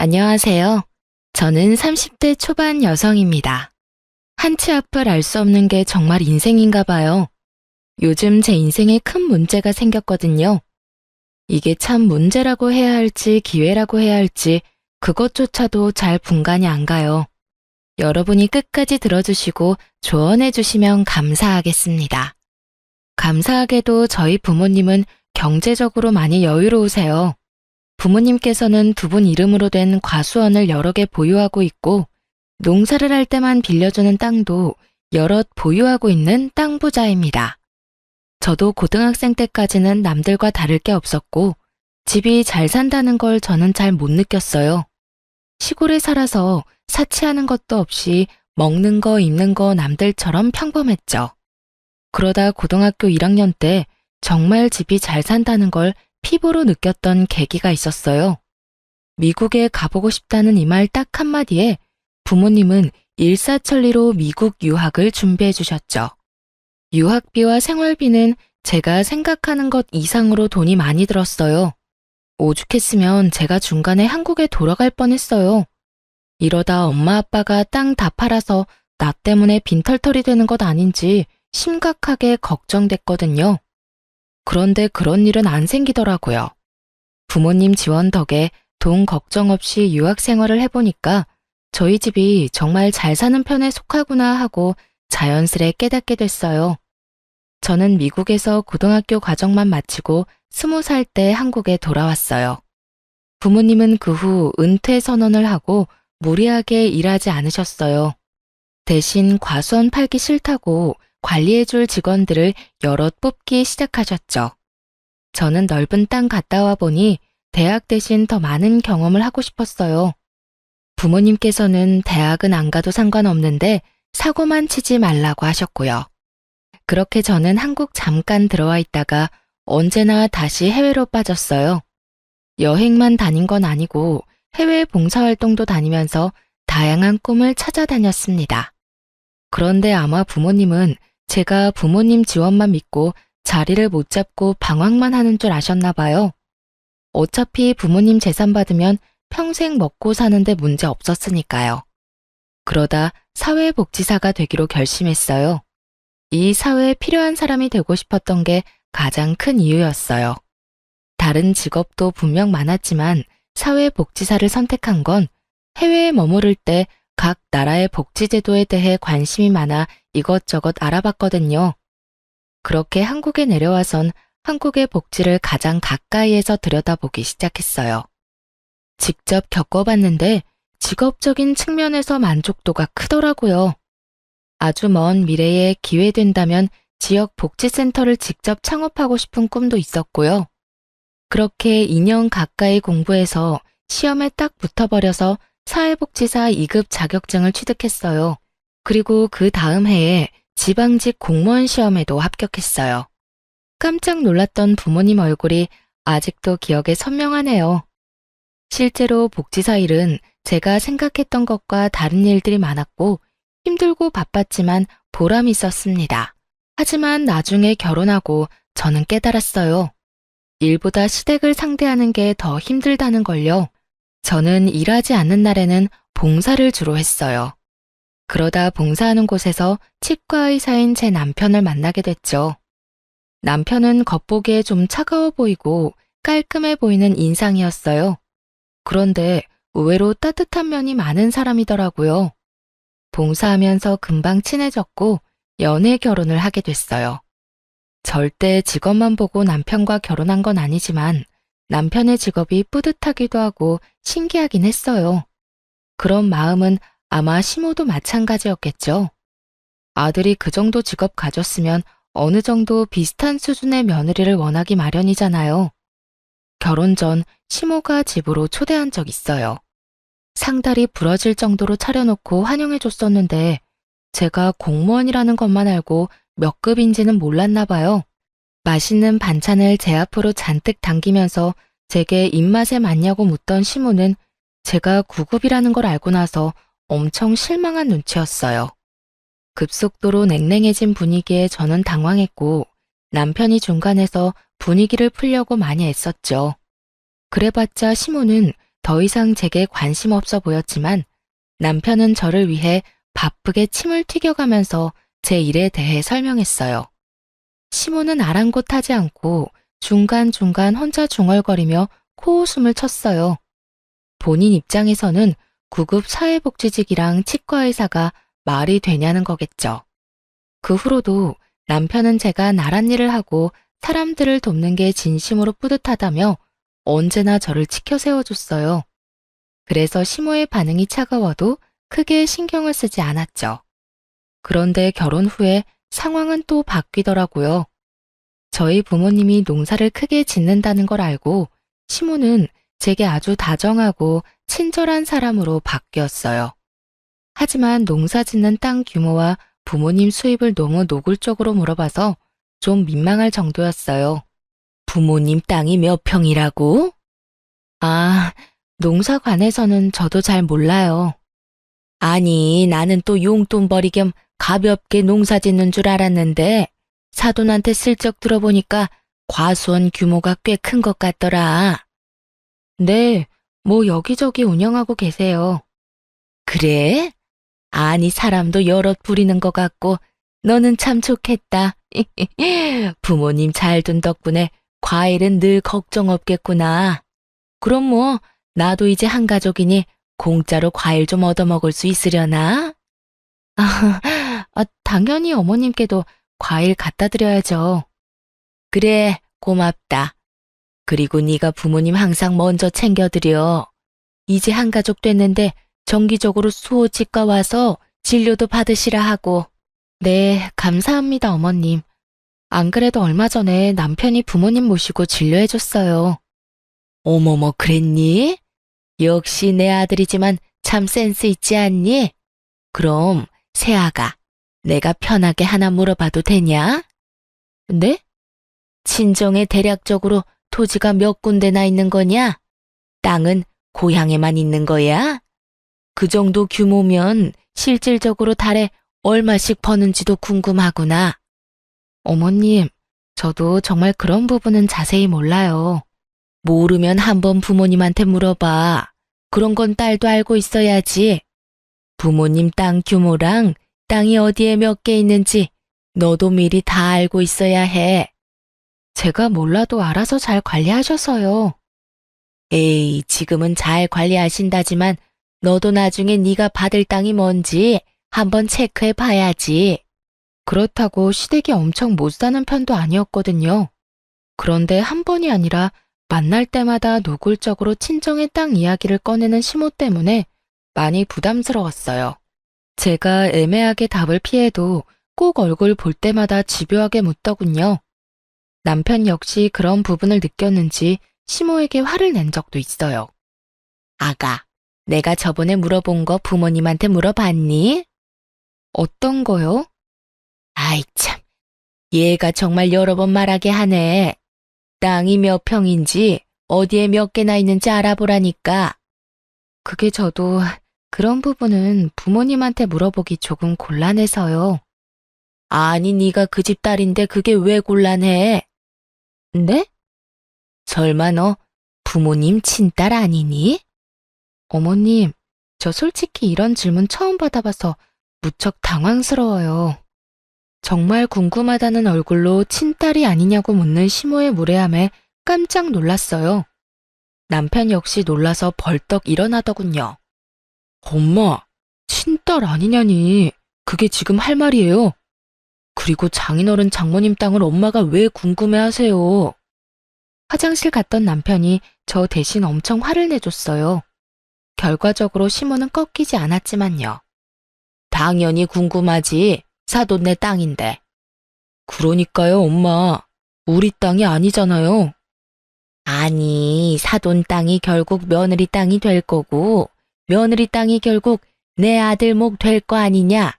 안녕하세요. 저는 30대 초반 여성입니다. 한치 앞을 알 수 없는 게 정말 인생인가 봐요. 요즘 제 인생에 큰 문제가 생겼거든요. 이게 참 문제라고 해야 할지 기회라고 해야 할지 그것조차도 잘 분간이 안 가요. 여러분이 끝까지 들어주시고 조언해 주시면 감사하겠습니다. 감사하게도 저희 부모님은 경제적으로 많이 여유로우세요. 부모님께서는 두 분 이름으로 된 과수원을 여러 개 보유하고 있고 농사를 할 때만 빌려주는 땅도 여럿 보유하고 있는 땅 부자입니다. 저도 고등학생 때까지는 남들과 다를 게 없었고 집이 잘 산다는 걸 저는 잘 못 느꼈어요. 시골에 살아서 사치하는 것도 없이 먹는 거 입는 거 남들처럼 평범했죠. 그러다 고등학교 1학년 때 정말 집이 잘 산다는 걸 피부로 느꼈던 계기가 있었어요. 미국에 가보고 싶다는 이 말 딱 한마디에 부모님은 일사천리로 미국 유학을 준비해 주셨죠. 유학비와 생활비는 제가 생각하는 것 이상으로 돈이 많이 들었어요. 오죽했으면 제가 중간에 한국에 돌아갈 뻔했어요. 이러다 엄마 아빠가 땅 다 팔아서 나 때문에 빈털털이 되는 것 아닌지 심각하게 걱정됐거든요. 그런데 그런 일은 안 생기더라고요. 부모님 지원 덕에 돈 걱정 없이 유학 생활을 해보니까 저희 집이 정말 잘 사는 편에 속하구나 하고 자연스레 깨닫게 됐어요. 저는 미국에서 고등학교 과정만 마치고 20살 때 한국에 돌아왔어요. 부모님은 그 후 은퇴 선언을 하고 무리하게 일하지 않으셨어요. 대신 과수원 팔기 싫다고 관리해줄 직원들을 여럿 뽑기 시작하셨죠. 저는 넓은 땅 갔다 와 보니 대학 대신 더 많은 경험을 하고 싶었어요. 부모님께서는 대학은 안 가도 상관없는데 사고만 치지 말라고 하셨고요. 그렇게 저는 한국 잠깐 들어와 있다가 언제나 다시 해외로 빠졌어요. 여행만 다닌 건 아니고 해외 봉사활동도 다니면서 다양한 꿈을 찾아다녔습니다. 그런데 아마 부모님은 제가 부모님 지원만 믿고 자리를 못 잡고 방황만 하는 줄 아셨나 봐요. 어차피 부모님 재산 받으면 평생 먹고 사는데 문제 없었으니까요. 그러다 사회복지사가 되기로 결심했어요. 이 사회에 필요한 사람이 되고 싶었던 게 가장 큰 이유였어요. 다른 직업도 분명 많았지만 사회복지사를 선택한 건 해외에 머무를 때 각 나라의 복지제도에 대해 관심이 많아 이것저것 알아봤거든요. 그렇게 한국에 내려와선 한국의 복지를 가장 가까이에서 들여다보기 시작했어요. 직접 겪어봤는데 직업적인 측면에서 만족도가 크더라고요. 아주 먼 미래에 기회 된다면 지역 복지센터를 직접 창업하고 싶은 꿈도 있었고요. 그렇게 2년 가까이 공부해서 시험에 딱 붙어버려서 사회복지사 2급 자격증을 취득했어요. 그리고 그 다음 해에 지방직 공무원 시험에도 합격했어요. 깜짝 놀랐던 부모님 얼굴이 아직도 기억에 선명하네요. 실제로 복지사 일은 제가 생각했던 것과 다른 일들이 많았고 힘들고 바빴지만 보람이 있었습니다. 하지만 나중에 결혼하고 저는 깨달았어요. 일보다 시댁을 상대하는 게 더 힘들다는 걸요. 저는 일하지 않는 날에는 봉사를 주로 했어요. 그러다 봉사하는 곳에서 치과 의사인 제 남편을 만나게 됐죠. 남편은 겉보기에 좀 차가워 보이고 깔끔해 보이는 인상이었어요. 그런데 의외로 따뜻한 면이 많은 사람이더라고요. 봉사하면서 금방 친해졌고 연애 결혼을 하게 됐어요. 절대 직업만 보고 남편과 결혼한 건 아니지만 남편의 직업이 뿌듯하기도 하고 신기하긴 했어요. 그런 마음은 아마 시모도 마찬가지였겠죠. 아들이 그 정도 직업 가졌으면 어느 정도 비슷한 수준의 며느리를 원하기 마련이잖아요. 결혼 전 시모가 집으로 초대한 적 있어요. 상다리 부러질 정도로 차려놓고 환영해줬었는데 제가 공무원이라는 것만 알고 몇 급인지는 몰랐나 봐요. 맛있는 반찬을 제 앞으로 잔뜩 당기면서 제게 입맛에 맞냐고 묻던 시모는 제가 9급이라는 걸 알고 나서 엄청 실망한 눈치였어요. 급속도로 냉랭해진 분위기에 저는 당황했고 남편이 중간에서 분위기를 풀려고 많이 애썼죠. 그래봤자 시모는 더 이상 제게 관심 없어 보였지만 남편은 저를 위해 바쁘게 침을 튀겨가면서 제 일에 대해 설명했어요. 시모는 아랑곳하지 않고 중간중간 혼자 중얼거리며 코웃음을 쳤어요. 본인 입장에서는 구급 사회복지직이랑 치과의사가 말이 되냐는 거겠죠. 그 후로도 남편은 제가 나란 일을 하고 사람들을 돕는 게 진심으로 뿌듯하다며 언제나 저를 치켜 세워줬어요. 그래서 시모의 반응이 차가워도 크게 신경을 쓰지 않았죠. 그런데 결혼 후에 상황은 또 바뀌더라고요. 저희 부모님이 농사를 크게 짓는다는 걸 알고 시모는 제게 아주 다정하고 친절한 사람으로 바뀌었어요. 하지만 농사 짓는 땅 규모와 부모님 수입을 너무 노골적으로 물어봐서 좀 민망할 정도였어요. 부모님 땅이 몇 평이라고? 아, 농사관에서는 저도 잘 몰라요. 아니, 나는 또 용돈벌이 겸 가볍게 농사 짓는 줄 알았는데 사돈한테 슬쩍 들어보니까 과수원 규모가 꽤 큰 것 같더라. 네, 뭐 여기저기 운영하고 계세요. 그래? 아니, 사람도 여럿 부리는 것 같고 너는 참 좋겠다. 부모님 잘 둔 덕분에 과일은 늘 걱정 없겠구나. 그럼 뭐 나도 이제 한 가족이니 공짜로 과일 좀 얻어먹을 수 있으려나? 당연히 어머님께도 과일 갖다 드려야죠. 그래, 고맙다. 그리고 네가 부모님 항상 먼저 챙겨드려. 이제 한 가족 됐는데 정기적으로 수호치과 와서 진료도 받으시라 하고. 네, 감사합니다, 어머님. 안 그래도 얼마 전에 남편이 부모님 모시고 진료해줬어요. 어머머, 그랬니? 역시 내 아들이지만 참 센스 있지 않니? 그럼 새아가 내가 편하게 하나 물어봐도 되냐? 네? 친정에 대략적으로 토지가 몇 군데나 있는 거냐? 땅은 고향에만 있는 거야? 그 정도 규모면 실질적으로 달에 얼마씩 버는지도 궁금하구나. 어머님, 저도 정말 그런 부분은 자세히 몰라요. 모르면 한번 부모님한테 물어봐. 그런 건 딸도 알고 있어야지. 부모님 땅 규모랑 땅이 어디에 몇 개 있는지 너도 미리 다 알고 있어야 해. 제가 몰라도 알아서 잘 관리하셔서요. 에이, 지금은 잘 관리하신다지만 너도 나중에 네가 받을 땅이 뭔지 한번 체크해 봐야지. 그렇다고 시댁이 엄청 못 사는 편도 아니었거든요. 그런데 한 번이 아니라 만날 때마다 노골적으로 친정의 땅 이야기를 꺼내는 시모 때문에 많이 부담스러웠어요. 제가 애매하게 답을 피해도 꼭 얼굴 볼 때마다 집요하게 묻더군요. 남편 역시 그런 부분을 느꼈는지 시모에게 화를 낸 적도 있어요. 아가, 내가 저번에 물어본 거 부모님한테 물어봤니? 어떤 거요? 아이 참, 얘가 정말 여러 번 말하게 하네. 땅이 몇 평인지 어디에 몇 개나 있는지 알아보라니까. 그게 저도 그런 부분은 부모님한테 물어보기 조금 곤란해서요. 아니, 네가 그 집 딸인데 그게 왜 곤란해? 네? 설마 너 부모님 친딸 아니니? 어머님, 저 솔직히 이런 질문 처음 받아봐서 무척 당황스러워요. 정말 궁금하다는 얼굴로 친딸이 아니냐고 묻는 시모의 무례함에 깜짝 놀랐어요. 남편 역시 놀라서 벌떡 일어나더군요. 엄마, 친딸 아니냐니. 그게 지금 할 말이에요. 그리고 장인어른 장모님 땅을 엄마가 왜 궁금해하세요? 화장실 갔던 남편이 저 대신 엄청 화를 내줬어요. 결과적으로 시모는 꺾이지 않았지만요. 당연히 궁금하지. 사돈네 땅인데. 그러니까요, 엄마. 우리 땅이 아니잖아요. 아니, 사돈 땅이 결국 며느리 땅이 될 거고, 며느리 땅이 결국 내 아들 목 될 거 아니냐?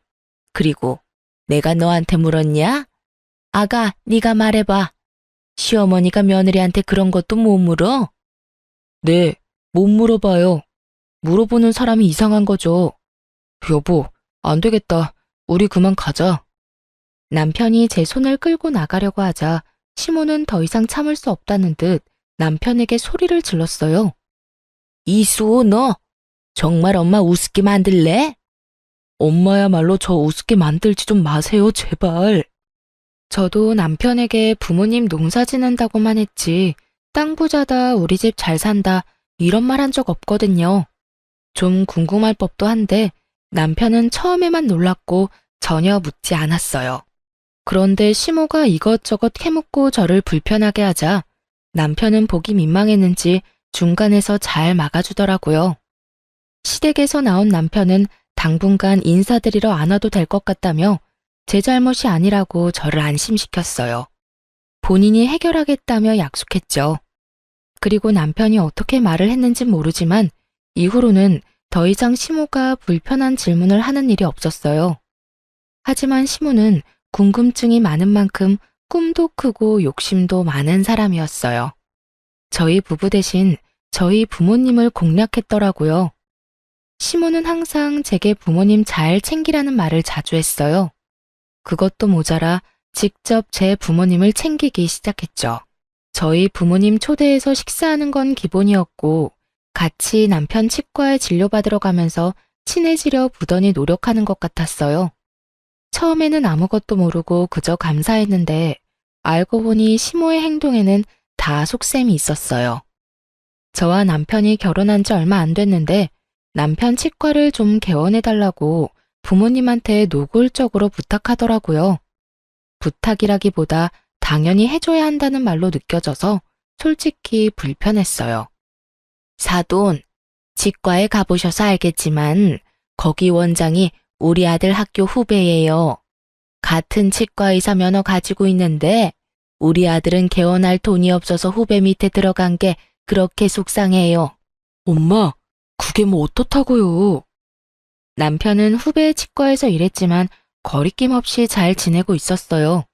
그리고 내가 너한테 물었냐? 아가, 네가 말해봐. 시어머니가 며느리한테 그런 것도 못 물어? 네, 못 물어봐요. 물어보는 사람이 이상한 거죠. 여보, 안 되겠다. 우리 그만 가자. 남편이 제 손을 끌고 나가려고 하자 시모는 더 이상 참을 수 없다는 듯 남편에게 소리를 질렀어요. 이수호, 너 정말 엄마 우습게 만들래? 엄마야말로 저 우습게 만들지 좀 마세요, 제발. 저도 남편에게 부모님 농사 지는다고만 했지, 땅 부자다, 우리 집 잘 산다, 이런 말 한 적 없거든요. 좀 궁금할 법도 한데, 남편은 처음에만 놀랐고 전혀 묻지 않았어요. 그런데 시모가 이것저것 캐묻고 저를 불편하게 하자 남편은 보기 민망했는지 중간에서 잘 막아주더라고요. 시댁에서 나온 남편은 당분간 인사드리러 안 와도 될 것 같다며 제 잘못이 아니라고 저를 안심시켰어요. 본인이 해결하겠다며 약속했죠. 그리고 남편이 어떻게 말을 했는진 모르지만 이후로는 더 이상 시모가 불편한 질문을 하는 일이 없었어요. 하지만 시모는 궁금증이 많은 만큼 꿈도 크고 욕심도 많은 사람이었어요. 저희 부부 대신 저희 부모님을 공략했더라고요. 시모는 항상 제게 부모님 잘 챙기라는 말을 자주 했어요. 그것도 모자라 직접 제 부모님을 챙기기 시작했죠. 저희 부모님 초대해서 식사하는 건 기본이었고 같이 남편 치과에 진료받으러 가면서 친해지려 부단히 노력하는 것 같았어요. 처음에는 아무것도 모르고 그저 감사했는데 알고 보니 시모의 행동에는 다 속셈이 있었어요. 저와 남편이 결혼한 지 얼마 안 됐는데 남편 치과를 좀 개원해달라고 부모님한테 노골적으로 부탁하더라고요. 부탁이라기보다 당연히 해줘야 한다는 말로 느껴져서 솔직히 불편했어요. 사돈, 치과에 가보셔서 알겠지만 거기 원장이 우리 아들 학교 후배예요. 같은 치과 의사 면허 가지고 있는데 우리 아들은 개원할 돈이 없어서 후배 밑에 들어간 게 그렇게 속상해요. 엄마, 그게 뭐 어떻다고요? 남편은 후배 치과에서 일했지만 거리낌 없이 잘 지내고 있었어요.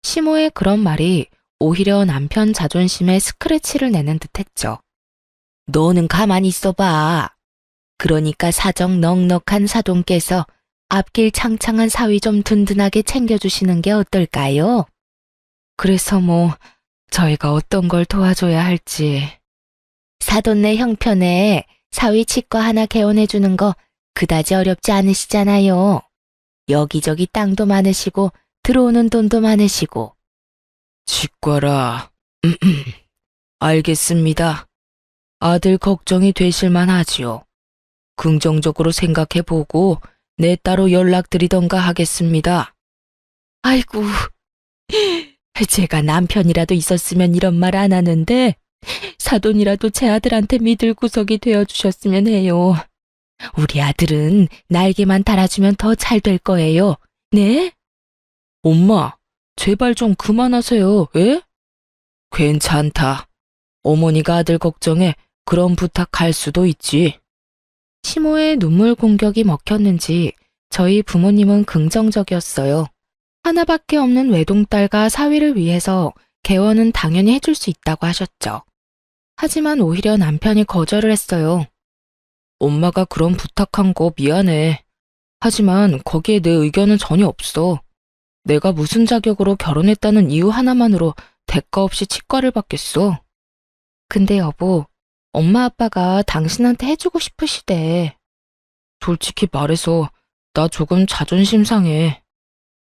시모의 그런 말이 오히려 남편 자존심에 스크래치를 내는 듯했죠. 너는 가만히 있어봐. 그러니까 사정 넉넉한 사돈께서 앞길 창창한 사위 좀 든든하게 챙겨주시는 게 어떨까요? 그래서 저희가 어떤 걸 도와줘야 할지. 사돈네 형편에 사위 치과 하나 개원해주는 거 그다지 어렵지 않으시잖아요. 여기저기 땅도 많으시고 들어오는 돈도 많으시고. 치과라. 알겠습니다. 아들 걱정이 되실만 하지요. 긍정적으로 생각해보고 내 따로 연락드리던가 하겠습니다. 아이고, 제가 남편이라도 있었으면 이런 말 안 하는데 사돈이라도 제 아들한테 믿을 구석이 되어주셨으면 해요. 우리 아들은 날개만 달아주면 더 잘 될 거예요. 네? 엄마, 제발 좀 그만하세요. 예? 괜찮다. 어머니가 아들 걱정에 그런 부탁할 수도 있지. 시모의 눈물 공격이 먹혔는지 저희 부모님은 긍정적이었어요. 하나밖에 없는 외동딸과 사위를 위해서 개원은 당연히 해줄 수 있다고 하셨죠. 하지만 오히려 남편이 거절을 했어요. 엄마가 그런 부탁한 거 미안해. 하지만 거기에 내 의견은 전혀 없어. 내가 무슨 자격으로 결혼했다는 이유 하나만으로 대가 없이 치과를 받겠어. 근데 여보, 엄마 아빠가 당신한테 해주고 싶으시대. 솔직히 말해서 나 조금 자존심 상해.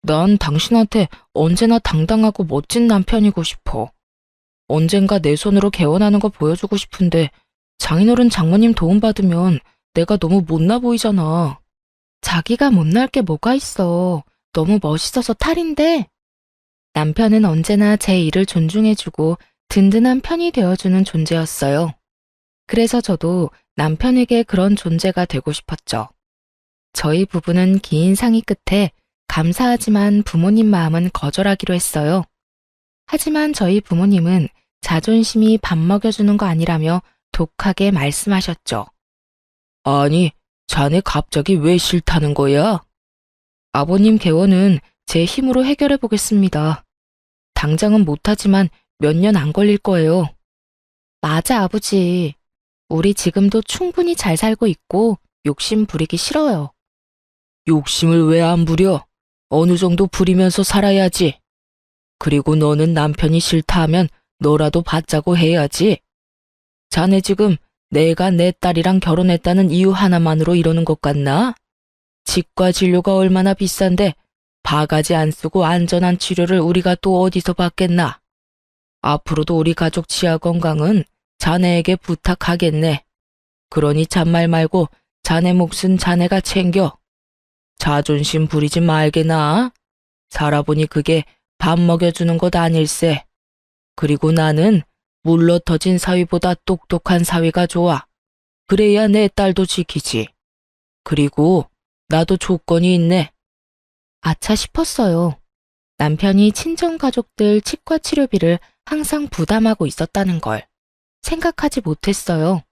난 당신한테 언제나 당당하고 멋진 남편이고 싶어. 언젠가 내 손으로 개원하는 거 보여주고 싶은데 장인어른 장모님 도움받으면 내가 너무 못나 보이잖아. 자기가 못날 게 뭐가 있어. 너무 멋있어서 탈인데. 남편은 언제나 제 일을 존중해주고 든든한 편이 되어주는 존재였어요. 그래서 저도 남편에게 그런 존재가 되고 싶었죠. 저희 부부는 긴 상의 끝에 감사하지만 부모님 마음은 거절하기로 했어요. 하지만 저희 부모님은 자존심이 밥 먹여주는 거 아니라며 독하게 말씀하셨죠. 아니, 자네 갑자기 왜 싫다는 거야? 아버님 개원은 제 힘으로 해결해 보겠습니다. 당장은 못하지만 몇 년 안 걸릴 거예요. 맞아, 아버지. 우리 지금도 충분히 잘 살고 있고 욕심 부리기 싫어요. 욕심을 왜 안 부려? 어느 정도 부리면서 살아야지. 그리고 너는 남편이 싫다 하면 너라도 받자고 해야지. 자네 지금 내가 내 딸이랑 결혼했다는 이유 하나만으로 이러는 것 같나? 치과 진료가 얼마나 비싼데 바가지 안 쓰고 안전한 치료를 우리가 또 어디서 받겠나? 앞으로도 우리 가족 치아 건강은 자네에게 부탁하겠네. 그러니 잔말 말고 자네 몫은 자네가 챙겨. 자존심 부리지 말게나. 살아보니 그게 밥 먹여주는 것 아닐세. 그리고 나는 물러터진 사위보다 똑똑한 사위가 좋아. 그래야 내 딸도 지키지. 그리고 나도 조건이 있네. 아차 싶었어요. 남편이 친정 가족들 치과 치료비를 항상 부담하고 있었다는 걸 생각하지 못했어요.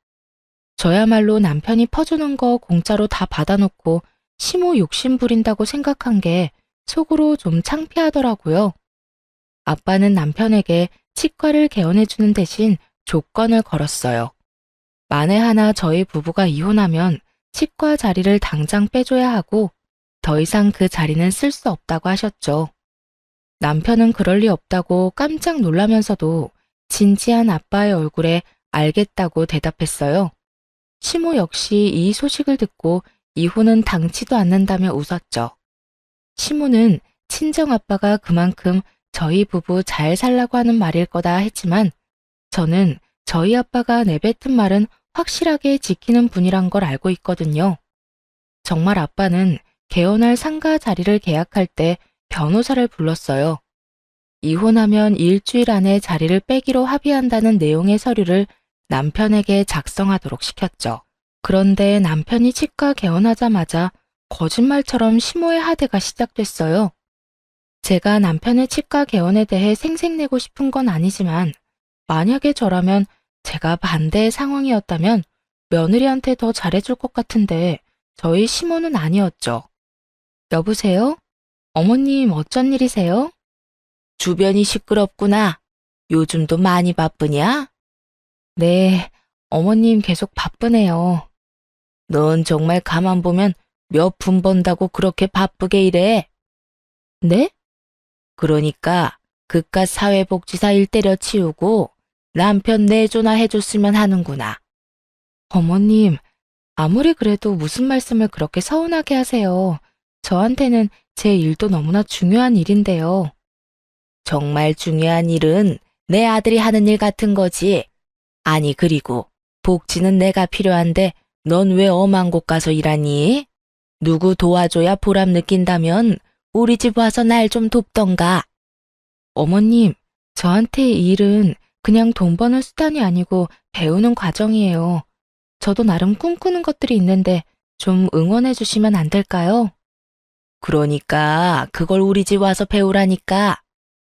저야말로 남편이 퍼주는 거 공짜로 다 받아놓고 시모 욕심 부린다고 생각한 게 속으로 좀 창피하더라고요. 아빠는 남편에게 치과를 개원해주는 대신 조건을 걸었어요. 만에 하나 저희 부부가 이혼하면 치과 자리를 당장 빼줘야 하고 더 이상 그 자리는 쓸 수 없다고 하셨죠. 남편은 그럴 리 없다고 깜짝 놀라면서도 진지한 아빠의 얼굴에 알겠다고 대답했어요. 시모 역시 이 소식을 듣고 이혼은 당치도 않는다며 웃었죠. 시모는 친정아빠가 그만큼 저희 부부 잘 살라고 하는 말일 거다 했지만 저는 저희 아빠가 내뱉은 말은 확실하게 지키는 분이란 걸 알고 있거든요. 정말 아빠는 개원할 상가 자리를 계약할 때 변호사를 불렀어요. 이혼하면 일주일 안에 자리를 빼기로 합의한다는 내용의 서류를 남편에게 작성하도록 시켰죠. 그런데 남편이 치과 개원하자마자 거짓말처럼 시모의 하대가 시작됐어요. 제가 남편의 치과 개원에 대해 생색내고 싶은 건 아니지만 만약에 저라면 제가 반대의 상황이었다면 며느리한테 더 잘해줄 것 같은데 저희 시모는 아니었죠. 여보세요? 어머님 어쩐 일이세요? 주변이 시끄럽구나. 요즘도 많이 바쁘냐? 네, 어머님 계속 바쁘네요. 넌 정말 가만 보면 몇 푼 번다고 그렇게 바쁘게 일해? 네? 그러니까 그깟 사회복지사 일 때려치우고 남편 내조나 해줬으면 하는구나. 어머님, 아무리 그래도 무슨 말씀을 그렇게 서운하게 하세요. 저한테는 제 일도 너무나 중요한 일인데요. 정말 중요한 일은 내 아들이 하는 일 같은 거지. 아니 그리고 복지는 내가 필요한데 넌 왜 엄한 곳 가서 일하니? 누구 도와줘야 보람 느낀다면 우리 집 와서 날 좀 돕던가. 어머님, 저한테 이 일은 그냥 돈 버는 수단이 아니고 배우는 과정이에요. 저도 나름 꿈꾸는 것들이 있는데 좀 응원해 주시면 안 될까요? 그러니까 그걸 우리 집 와서 배우라니까.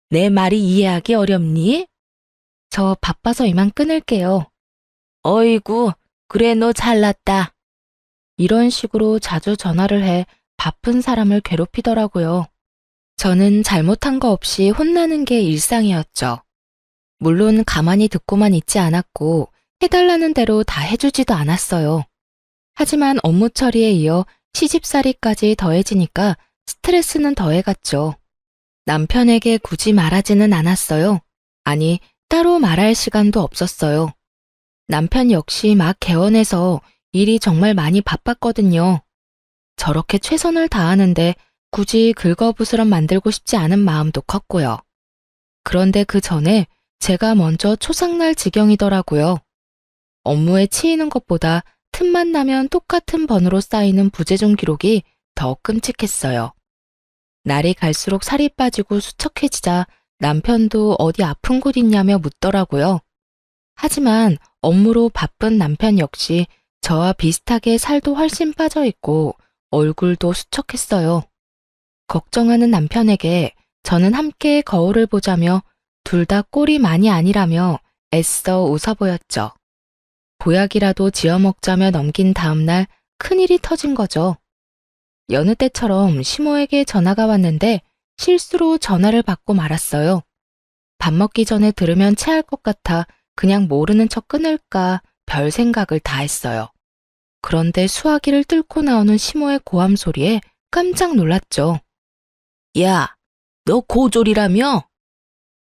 내 말이 이해하기 어렵니? 저 바빠서 이만 끊을게요. 어이구, 그래 너 잘났다. 이런 식으로 자주 전화를 해 바쁜 사람을 괴롭히더라고요. 저는 잘못한 거 없이 혼나는 게 일상이었죠. 물론 가만히 듣고만 있지 않았고 해달라는 대로 다 해주지도 않았어요. 하지만 업무 처리에 이어 시집살이까지 더해지니까 스트레스는 더해갔죠. 남편에게 굳이 말하지는 않았어요. 아니, 따로 말할 시간도 없었어요. 남편 역시 막 개원해서 일이 정말 많이 바빴거든요. 저렇게 최선을 다하는데 굳이 긁어부스럼 만들고 싶지 않은 마음도 컸고요. 그런데 그 전에 제가 먼저 초상날 지경이더라고요. 업무에 치이는 것보다 틈만 나면 똑같은 번호로 쌓이는 부재중 기록이 더 끔찍했어요. 날이 갈수록 살이 빠지고 수척해지자 남편도 어디 아픈 곳 있냐며 묻더라고요. 하지만 업무로 바쁜 남편 역시 저와 비슷하게 살도 훨씬 빠져 있고 얼굴도 수척했어요. 걱정하는 남편에게 저는 함께 거울을 보자며 둘 다 꼴이 많이 아니라며 애써 웃어 보였죠. 보약이라도 지어 먹자며 넘긴 다음 날 큰일이 터진 거죠. 여느 때처럼 시모에게 전화가 왔는데 실수로 전화를 받고 말았어요. 밥 먹기 전에 들으면 체할 것 같아 그냥 모르는 척 끊을까 별 생각을 다 했어요. 그런데 수화기를 뚫고 나오는 시모의 고함 소리에 깜짝 놀랐죠. 야, 너 고졸이라며?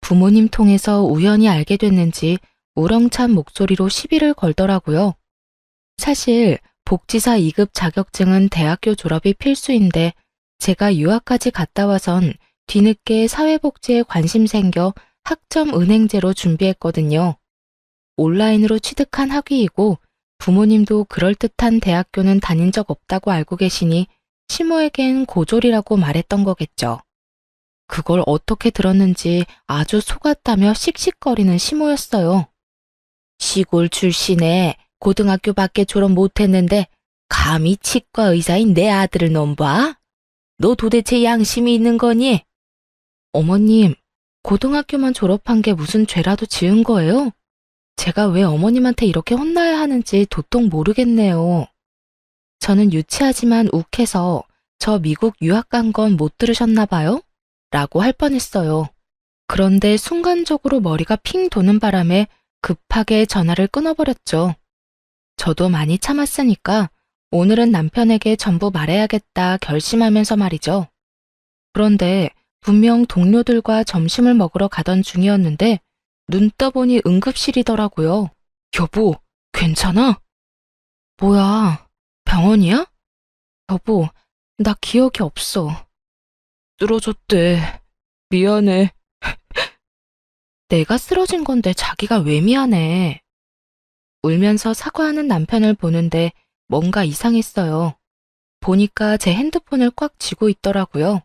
부모님 통해서 우연히 알게 됐는지 우렁찬 목소리로 시비를 걸더라고요. 사실 복지사 2급 자격증은 대학교 졸업이 필수인데 제가 유학까지 갔다 와선 뒤늦게 사회복지에 관심 생겨 학점 은행제로 준비했거든요. 온라인으로 취득한 학위이고 부모님도 그럴듯한 대학교는 다닌 적 없다고 알고 계시니 시모에겐 고졸이라고 말했던 거겠죠. 그걸 어떻게 들었는지 아주 속았다며 씩씩거리는 시모였어요. 시골 출신에 고등학교밖에 졸업 못했는데 감히 치과 의사인 내 아들을 넘봐? 너 도대체 양심이 있는 거니? 어머님, 고등학교만 졸업한 게 무슨 죄라도 지은 거예요? 제가 왜 어머님한테 이렇게 혼나야 하는지 도통 모르겠네요. 저는 유치하지만 욱해서 저 미국 유학 간 건 못 들으셨나 봐요? 라고 할 뻔했어요. 그런데 순간적으로 머리가 핑 도는 바람에 급하게 전화를 끊어버렸죠. 저도 많이 참았으니까 오늘은 남편에게 전부 말해야겠다 결심하면서 말이죠. 그런데 분명 동료들과 점심을 먹으러 가던 중이었는데 눈 떠보니 응급실이더라고요. 여보, 괜찮아? 뭐야, 병원이야? 여보, 나 기억이 없어. 쓰러졌대. 미안해. 내가 쓰러진 건데 자기가 왜 미안해. 울면서 사과하는 남편을 보는데 뭔가 이상했어요. 보니까 제 핸드폰을 꽉 쥐고 있더라고요.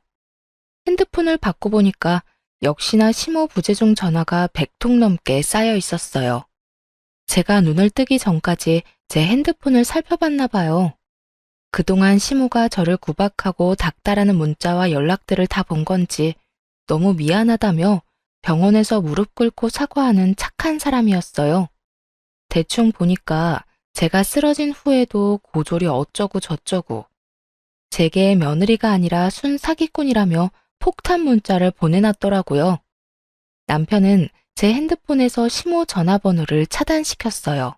핸드폰을 받고 보니까 역시나 시모 부재중 전화가 100통 넘게 쌓여 있었어요. 제가 눈을 뜨기 전까지 제 핸드폰을 살펴봤나 봐요. 그동안 시모가 저를 구박하고 닥달하는 문자와 연락들을 다 본 건지 너무 미안하다며 병원에서 무릎 꿇고 사과하는 착한 사람이었어요. 대충 보니까 제가 쓰러진 후에도 고졸이 어쩌고 저쩌고 제게 며느리가 아니라 순 사기꾼이라며 폭탄 문자를 보내놨더라고요. 남편은 제 핸드폰에서 시모 전화번호를 차단시켰어요.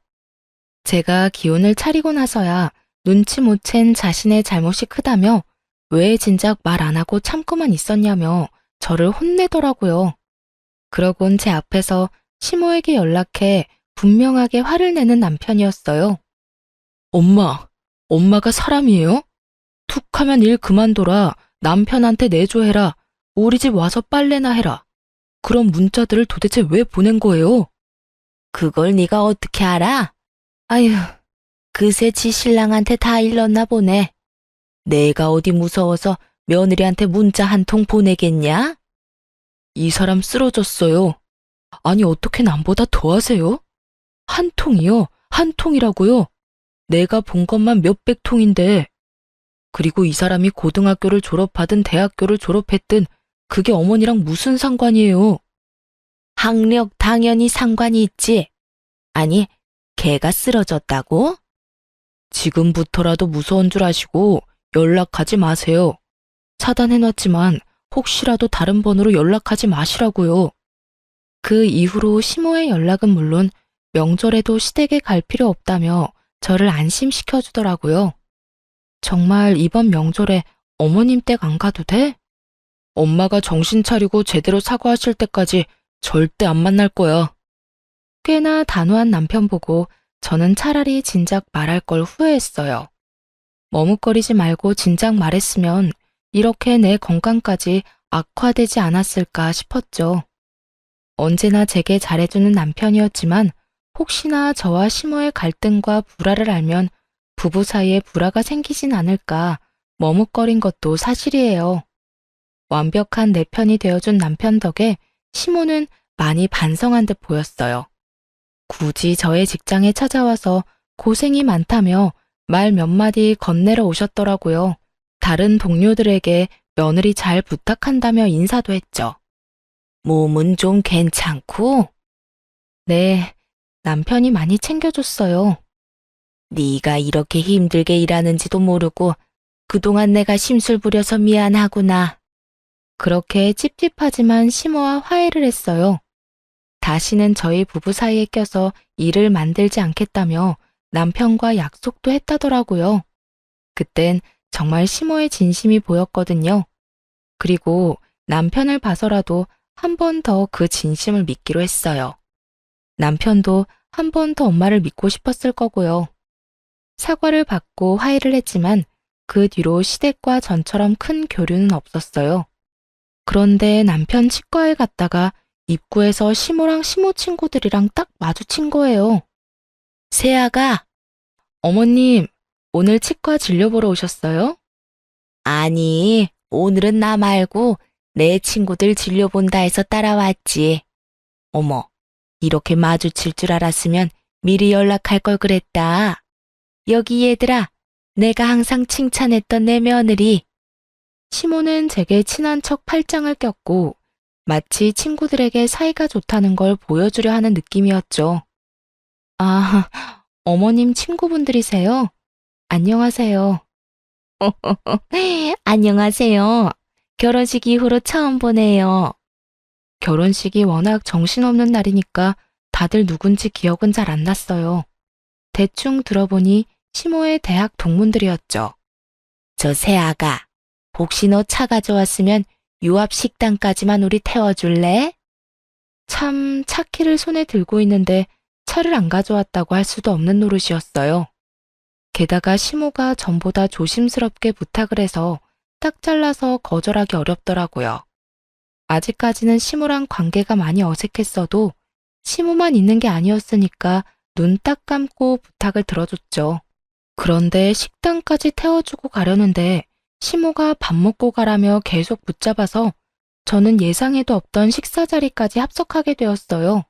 제가 기운을 차리고 나서야 눈치 못 챈 자신의 잘못이 크다며 왜 진작 말 안 하고 참고만 있었냐며 저를 혼내더라고요. 그러곤 제 앞에서 시모에게 연락해 분명하게 화를 내는 남편이었어요. 엄마가 사람이에요? 툭 하면 일 그만둬라. 남편한테 내조해라. 우리 집 와서 빨래나 해라. 그런 문자들을 도대체 왜 보낸 거예요? 그걸 네가 어떻게 알아? 아휴, 그새 지 신랑한테 다 일렀나 보네. 내가 어디 무서워서 며느리한테 문자 한 통 보내겠냐? 이 사람 쓰러졌어요. 아니 어떻게 남보다 더 하세요? 한 통이요? 한 통이라고요? 내가 본 것만 몇백 통인데. 그리고 이 사람이 고등학교를 졸업하든 대학교를 졸업했든 그게 어머니랑 무슨 상관이에요? 학력 당연히 상관이 있지. 아니, 걔가 쓰러졌다고? 지금부터라도 무서운 줄 아시고 연락하지 마세요. 차단해놨지만 혹시라도 다른 번호로 연락하지 마시라고요. 그 이후로 시모의 연락은 물론 명절에도 시댁에 갈 필요 없다며 저를 안심시켜주더라고요. 정말 이번 명절에 어머님 댁 안 가도 돼? 엄마가 정신 차리고 제대로 사과하실 때까지 절대 안 만날 거야. 꽤나 단호한 남편 보고 저는 차라리 진작 말할 걸 후회했어요. 머뭇거리지 말고 진작 말했으면 이렇게 내 건강까지 악화되지 않았을까 싶었죠. 언제나 제게 잘해주는 남편이었지만 혹시나 저와 시모의 갈등과 불화를 알면 부부 사이에 불화가 생기진 않을까 머뭇거린 것도 사실이에요. 완벽한 내 편이 되어준 남편 덕에 시모는 많이 반성한 듯 보였어요. 굳이 저의 직장에 찾아와서 고생이 많다며 말 몇 마디 건네러 오셨더라고요. 다른 동료들에게 며느리 잘 부탁한다며 인사도 했죠. 몸은 좀 괜찮고? 네, 남편이 많이 챙겨줬어요. 네가 이렇게 힘들게 일하는지도 모르고 그동안 내가 심술 부려서 미안하구나. 그렇게 찝찝하지만 시모와 화해를 했어요. 다시는 저희 부부 사이에 껴서 일을 만들지 않겠다며 남편과 약속도 했다더라고요. 그땐 정말 시모의 진심이 보였거든요. 그리고 남편을 봐서라도 한 번 더 그 진심을 믿기로 했어요. 남편도 한 번 더 엄마를 믿고 싶었을 거고요. 사과를 받고 화해를 했지만 그 뒤로 시댁과 전처럼 큰 교류는 없었어요. 그런데 남편 치과에 갔다가 입구에서 시모랑 시모 친구들이랑 딱 마주친 거예요. 세아가, 어머님, 오늘 치과 진료 보러 오셨어요? 아니, 오늘은 나 말고 내 친구들 진료 본다 해서 따라왔지. 어머, 이렇게 마주칠 줄 알았으면 미리 연락할 걸 그랬다. 여기 얘들아, 내가 항상 칭찬했던 내 며느리. 시모는 제게 친한 척 팔짱을 꼈고 마치 친구들에게 사이가 좋다는 걸 보여주려 하는 느낌이었죠. 아, 어머님 친구분들이세요? 안녕하세요. 안녕하세요. 결혼식 이후로 처음 보네요. 결혼식이 워낙 정신없는 날이니까 다들 누군지 기억은 잘 안 났어요. 대충 들어보니 시모의 대학 동문들이었죠. 저 새아가, 혹시 너 차 가져왔으면 유압 식당까지만 우리 태워줄래? 참 차키를 손에 들고 있는데 차를 안 가져왔다고 할 수도 없는 노릇이었어요. 게다가 시모가 전보다 조심스럽게 부탁을 해서 딱 잘라서 거절하기 어렵더라고요. 아직까지는 시모랑 관계가 많이 어색했어도 시모만 있는 게 아니었으니까 눈 딱 감고 부탁을 들어줬죠. 그런데 식당까지 태워주고 가려는데 시모가 밥 먹고 가라며 계속 붙잡아서 저는 예상에도 없던 식사 자리까지 합석하게 되었어요.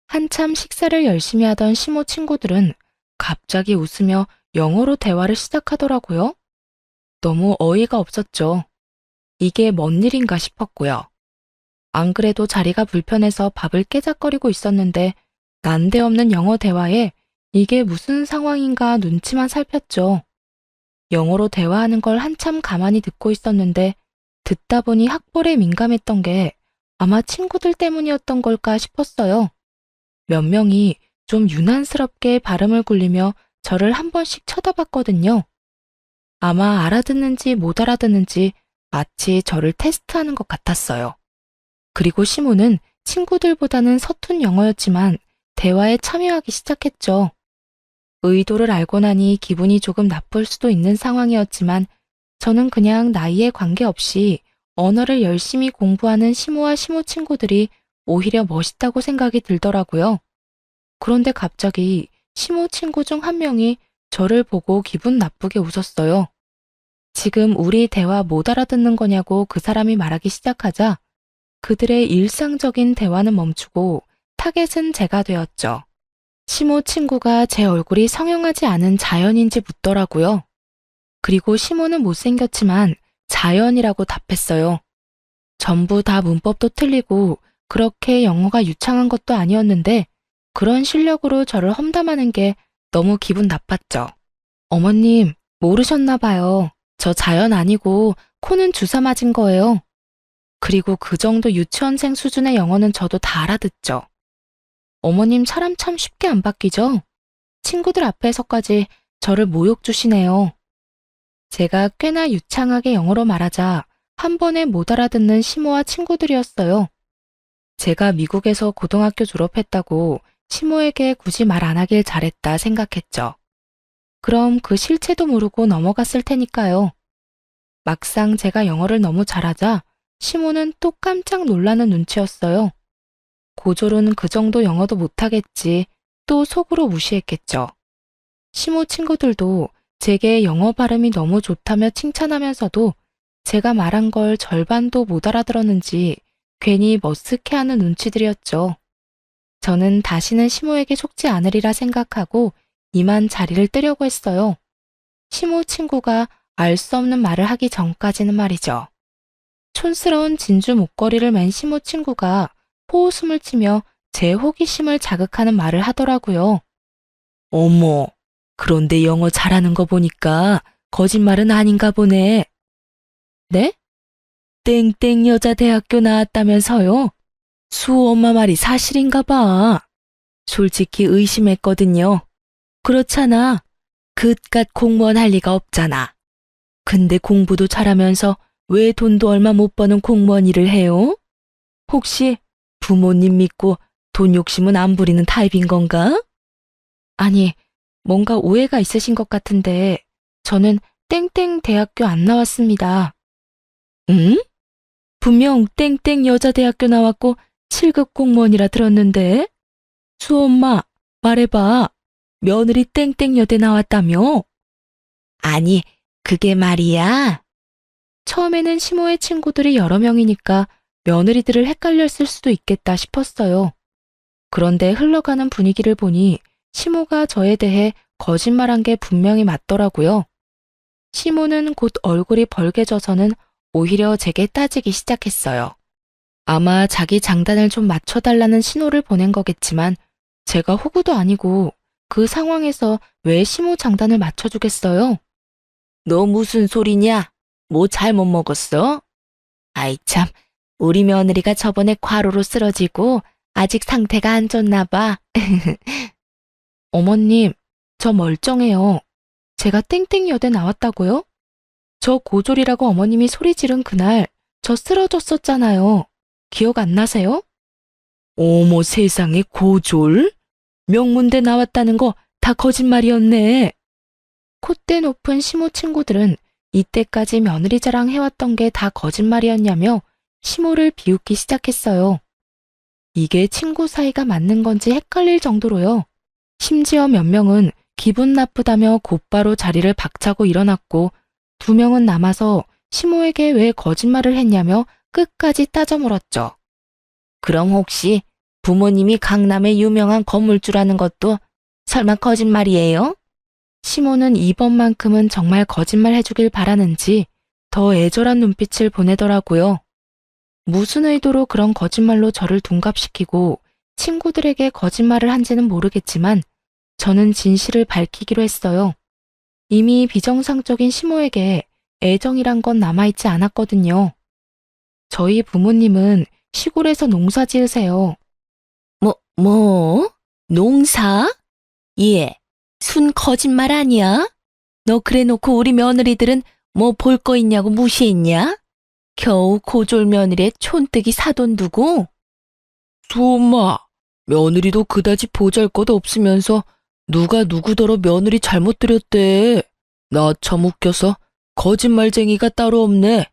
한참 식사를 열심히 하던 시모 친구들은 갑자기 웃으며 영어로 대화를 시작하더라고요. 너무 어이가 없었죠. 이게 뭔 일인가 싶었고요. 안 그래도 자리가 불편해서 밥을 깨작거리고 있었는데 난데없는 영어 대화에 이게 무슨 상황인가 눈치만 살폈죠. 영어로 대화하는 걸 한참 가만히 듣고 있었는데 듣다 보니 학벌에 민감했던 게 아마 친구들 때문이었던 걸까 싶었어요. 몇 명이 좀 유난스럽게 발음을 굴리며 저를 한 번씩 쳐다봤거든요. 아마 알아듣는지 못 알아듣는지 마치 저를 테스트하는 것 같았어요. 그리고 시모는 친구들보다는 서툰 영어였지만 대화에 참여하기 시작했죠. 의도를 알고 나니 기분이 조금 나쁠 수도 있는 상황이었지만 저는 그냥 나이에 관계없이 언어를 열심히 공부하는 시모와 시모 친구들이 오히려 멋있다고 생각이 들더라고요. 그런데 갑자기 시모 친구 중 한 명이 저를 보고 기분 나쁘게 웃었어요. 지금 우리 대화 못 알아듣는 거냐고 그 사람이 말하기 시작하자 그들의 일상적인 대화는 멈추고 타겟은 제가 되었죠. 시모 친구가 제 얼굴이 성형하지 않은 자연인지 묻더라고요. 그리고 시모는 못생겼지만 자연이라고 답했어요. 전부 다 문법도 틀리고 그렇게 영어가 유창한 것도 아니었는데 그런 실력으로 저를 험담하는 게 너무 기분 나빴죠. 어머님, 모르셨나 봐요. 저 자연 아니고 코는 주사 맞은 거예요. 그리고 그 정도 유치원생 수준의 영어는 저도 다 알아듣죠. 어머님 사람 참 쉽게 안 바뀌죠? 친구들 앞에서까지 저를 모욕 주시네요. 제가 꽤나 유창하게 영어로 말하자 한 번에 못 알아듣는 시모와 친구들이었어요. 제가 미국에서 고등학교 졸업했다고 시모에게 굳이 말 안 하길 잘했다 생각했죠. 그럼 그 실체도 모르고 넘어갔을 테니까요. 막상 제가 영어를 너무 잘하자 시모는 또 깜짝 놀라는 눈치였어요. 고졸은 그 정도 영어도 못하겠지 또 속으로 무시했겠죠. 시모 친구들도 제게 영어 발음이 너무 좋다며 칭찬하면서도 제가 말한 걸 절반도 못 알아들었는지 괜히 머쓱해하는 눈치들이었죠. 저는 다시는 시모에게 속지 않으리라 생각하고 이만 자리를 뜨려고 했어요. 시모 친구가 알 수 없는 말을 하기 전까지는 말이죠. 촌스러운 진주 목걸이를 맨 시모 친구가 호웃음을 치며 제 호기심을 자극하는 말을 하더라고요. 어머, 그런데 영어 잘하는 거 보니까 거짓말은 아닌가 보네. 네? 땡땡 여자대학교 나왔다면서요? 수호 엄마 말이 사실인가 봐. 솔직히 의심했거든요. 그렇잖아. 그깟 공무원 할 리가 없잖아. 근데 공부도 잘하면서 왜 돈도 얼마 못 버는 공무원 일을 해요? 혹시 부모님 믿고 돈 욕심은 안 부리는 타입인 건가? 아니, 뭔가 오해가 있으신 것 같은데 저는 땡땡 대학교 안 나왔습니다. 응? 분명 땡땡 여자대학교 나왔고 7급 공무원이라 들었는데? 수엄마, 말해봐. 며느리 땡땡 여대 나왔다며? 아니, 그게 말이야. 처음에는 시모의 친구들이 여러 명이니까 며느리들을 헷갈렸을 수도 있겠다 싶었어요. 그런데 흘러가는 분위기를 보니 시모가 저에 대해 거짓말한 게 분명히 맞더라고요. 시모는 곧 얼굴이 벌개져서는 오히려 제게 따지기 시작했어요. 아마 자기 장단을 좀 맞춰달라는 신호를 보낸 거겠지만 제가 호구도 아니고 그 상황에서 왜 시모 장단을 맞춰주겠어요? 너 무슨 소리냐? 뭐 잘못 먹었어? 아이 참, 우리 며느리가 저번에 과로로 쓰러지고 아직 상태가 안 좋나 봐. 어머님, 저 멀쩡해요. 제가 땡땡여대 나왔다고요? 저 고졸이라고 어머님이 소리 지른 그날 저 쓰러졌었잖아요. 기억 안 나세요? 어머 세상에 고졸? 명문대 나왔다는 거 다 거짓말이었네. 콧대 높은 시모 친구들은 이때까지 며느리 자랑 해왔던 게 다 거짓말이었냐며 시모를 비웃기 시작했어요. 이게 친구 사이가 맞는 건지 헷갈릴 정도로요. 심지어 몇 명은 기분 나쁘다며 곧바로 자리를 박차고 일어났고 2명은 남아서 시모에게 왜 거짓말을 했냐며 끝까지 따져 물었죠. 그럼 혹시 부모님이 강남의 유명한 건물주라는 것도 설마 거짓말이에요? 시모는 이번만큼은 정말 거짓말 해주길 바라는지 더 애절한 눈빛을 보내더라고요. 무슨 의도로 그런 거짓말로 저를 둔갑시키고 친구들에게 거짓말을 한지는 모르겠지만 저는 진실을 밝히기로 했어요. 이미 비정상적인 시모에게 애정이란 건 남아있지 않았거든요. 저희 부모님은 시골에서 농사 지으세요. 뭐? 농사? 예, 순 거짓말 아니야? 너 그래놓고 우리 며느리들은 뭐 볼 거 있냐고 무시했냐? 겨우 고졸 며느리의 촌뜨기 사돈 두고? 수엄마, 며느리도 그다지 보잘것 없으면서 누가 누구더러 며느리 잘못 들였대. 나 참 웃겨서 거짓말쟁이가 따로 없네.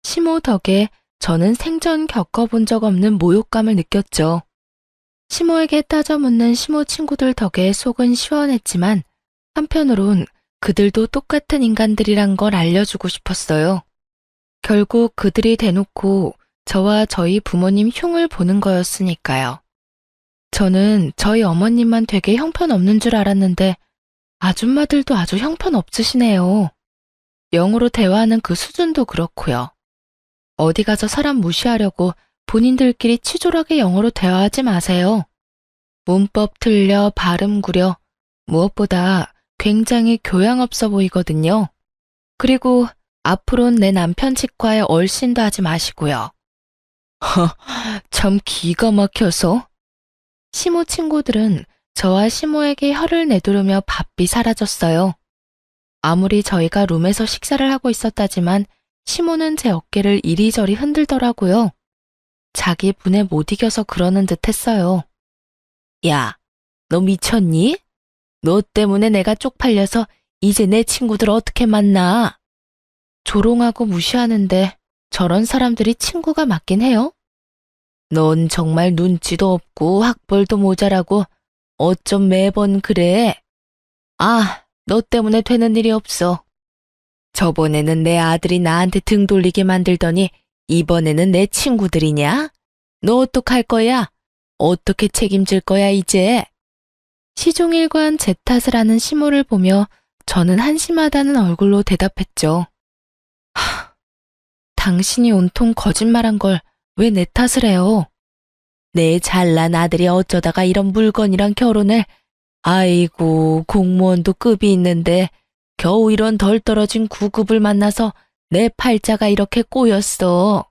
시모 덕에 저는 생전 겪어본 적 없는 모욕감을 느꼈죠. 시모에게 따져 묻는 시모 친구들 덕에 속은 시원했지만 한편으론 그들도 똑같은 인간들이란 걸 알려주고 싶었어요. 결국 그들이 대놓고 저와 저희 부모님 흉을 보는 거였으니까요. 저는 저희 어머님만 되게 형편없는 줄 알았는데 아줌마들도 아주 형편없으시네요. 영어로 대화하는 그 수준도 그렇고요. 어디 가서 사람 무시하려고 본인들끼리 치졸하게 영어로 대화하지 마세요. 문법 틀려 발음 구려 무엇보다 굉장히 교양 없어 보이거든요. 그리고 앞으로는 내 남편 치과에 얼씬도 하지 마시고요. 참 기가 막혀서. 시모 친구들은 저와 시모에게 혀를 내두르며 바삐 사라졌어요. 아무리 저희가 룸에서 식사를 하고 있었다지만 시모는 제 어깨를 이리저리 흔들더라고요. 자기 분에 못 이겨서 그러는 듯 했어요. 야, 너 미쳤니? 너 때문에 내가 쪽팔려서 이제 내 친구들 어떻게 만나? 조롱하고 무시하는데 저런 사람들이 친구가 맞긴 해요? 넌 정말 눈치도 없고 학벌도 모자라고 어쩜 매번 그래? 아, 너 때문에 되는 일이 없어. 저번에는 내 아들이 나한테 등 돌리게 만들더니 이번에는 내 친구들이냐? 너 어떡할 거야? 어떻게 책임질 거야 이제? 시종일관 제 탓을 하는 시모를 보며 저는 한심하다는 얼굴로 대답했죠. 당신이 온통 거짓말한 걸 왜 내 탓을 해요? 내 잘난 아들이 어쩌다가 이런 물건이랑 결혼을, 아이고 공무원도 급이 있는데 겨우 이런 덜 떨어진 9급을 만나서 내 팔자가 이렇게 꼬였어.